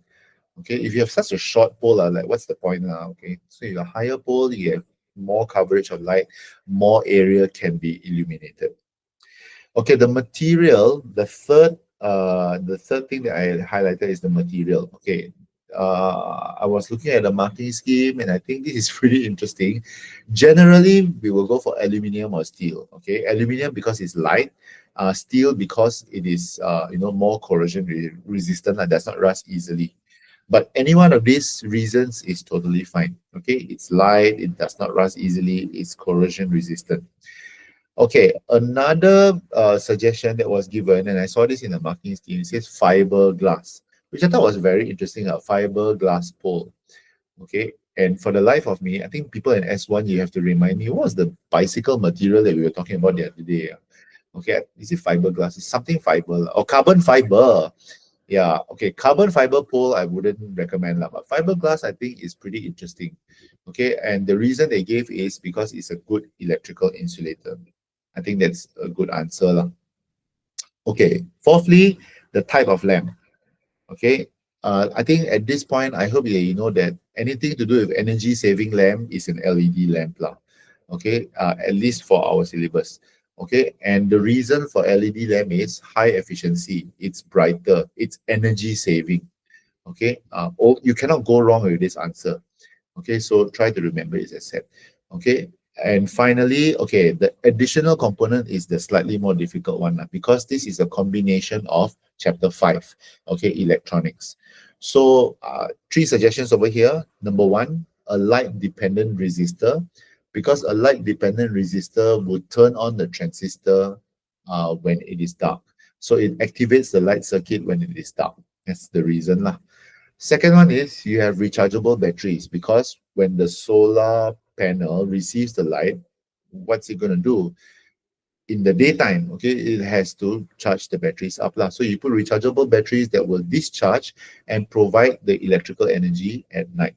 A: Okay, if you have such a short pole, like what's the point now? Okay, so if you have a higher pole, you have more coverage of light, more area can be illuminated. Okay, the material, the third thing that I highlighted is the material. Okay, I was looking at the marking scheme and I think this is pretty interesting. Generally, we will go for aluminium or steel. Okay, aluminium because it's light, steel because it is you know, more corrosion resistant and does not rust easily. But any one of these reasons is totally fine. Okay, it's light, it does not rust easily, it's corrosion resistant. Okay, another suggestion that was given, and I saw this in the marking scheme, it says fiberglass, which I thought was very interesting, a fiberglass pole. Okay, and for the life of me, I think people in S1, you have to remind me, what was the bicycle material that we were talking about the other day? Okay, is it fiberglass? It's something fiber, or carbon fiber. Yeah, okay, carbon fiber pole, I wouldn't recommend, but fiberglass, I think, is pretty interesting. Okay, and the reason they gave is because it's a good electrical insulator. I think that's a good answer, lah. Okay, fourthly, the type of lamp. Okay, I think at this point, I hope that you know that anything to do with energy saving lamp is an LED lamp lah. Okay, at least for our syllabus. Okay, and the reason for LED lamp is high efficiency, it's brighter, it's energy saving. Okay, you cannot go wrong with this answer. Okay, so try to remember it as said. Okay, and finally, okay, the additional component is the slightly more difficult one because this is a combination of chapter 5, okay, electronics. So three suggestions over here. Number one, a light dependent resistor, because a light dependent resistor would turn on the transistor when it is dark. So it activates the light circuit when it is dark. That's the reason lah. Second one is you have rechargeable batteries, because when the solar panel receives the light, what's it going to do? In the daytime, okay, it has to charge the batteries up lah. So you put rechargeable batteries that will discharge and provide the electrical energy at night.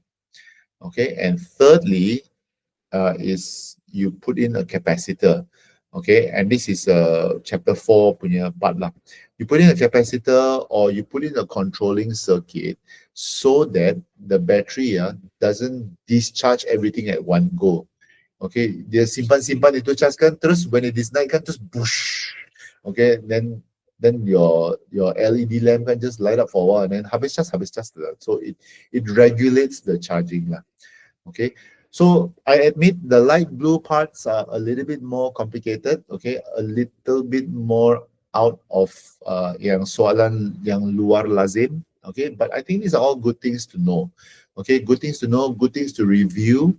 A: Okay, and thirdly is you put in a capacitor. Okay, and this is chapter 4 punya part lah. You put in a capacitor or you put in a controlling circuit so that the battery doesn't discharge everything at one go. Okay, dia simpan-simpan itu charge kan, terus when it is night kan, terus bush. Okay, then your LED lamp can just light up for a while and then habis charge. So it regulates the charging lah. Okay, so I admit the light blue parts are a little bit more complicated, okay, a little bit more out of yang soalan yang luar lazim, okay, but I think these are all good things to know, okay, good things to know, good things to review.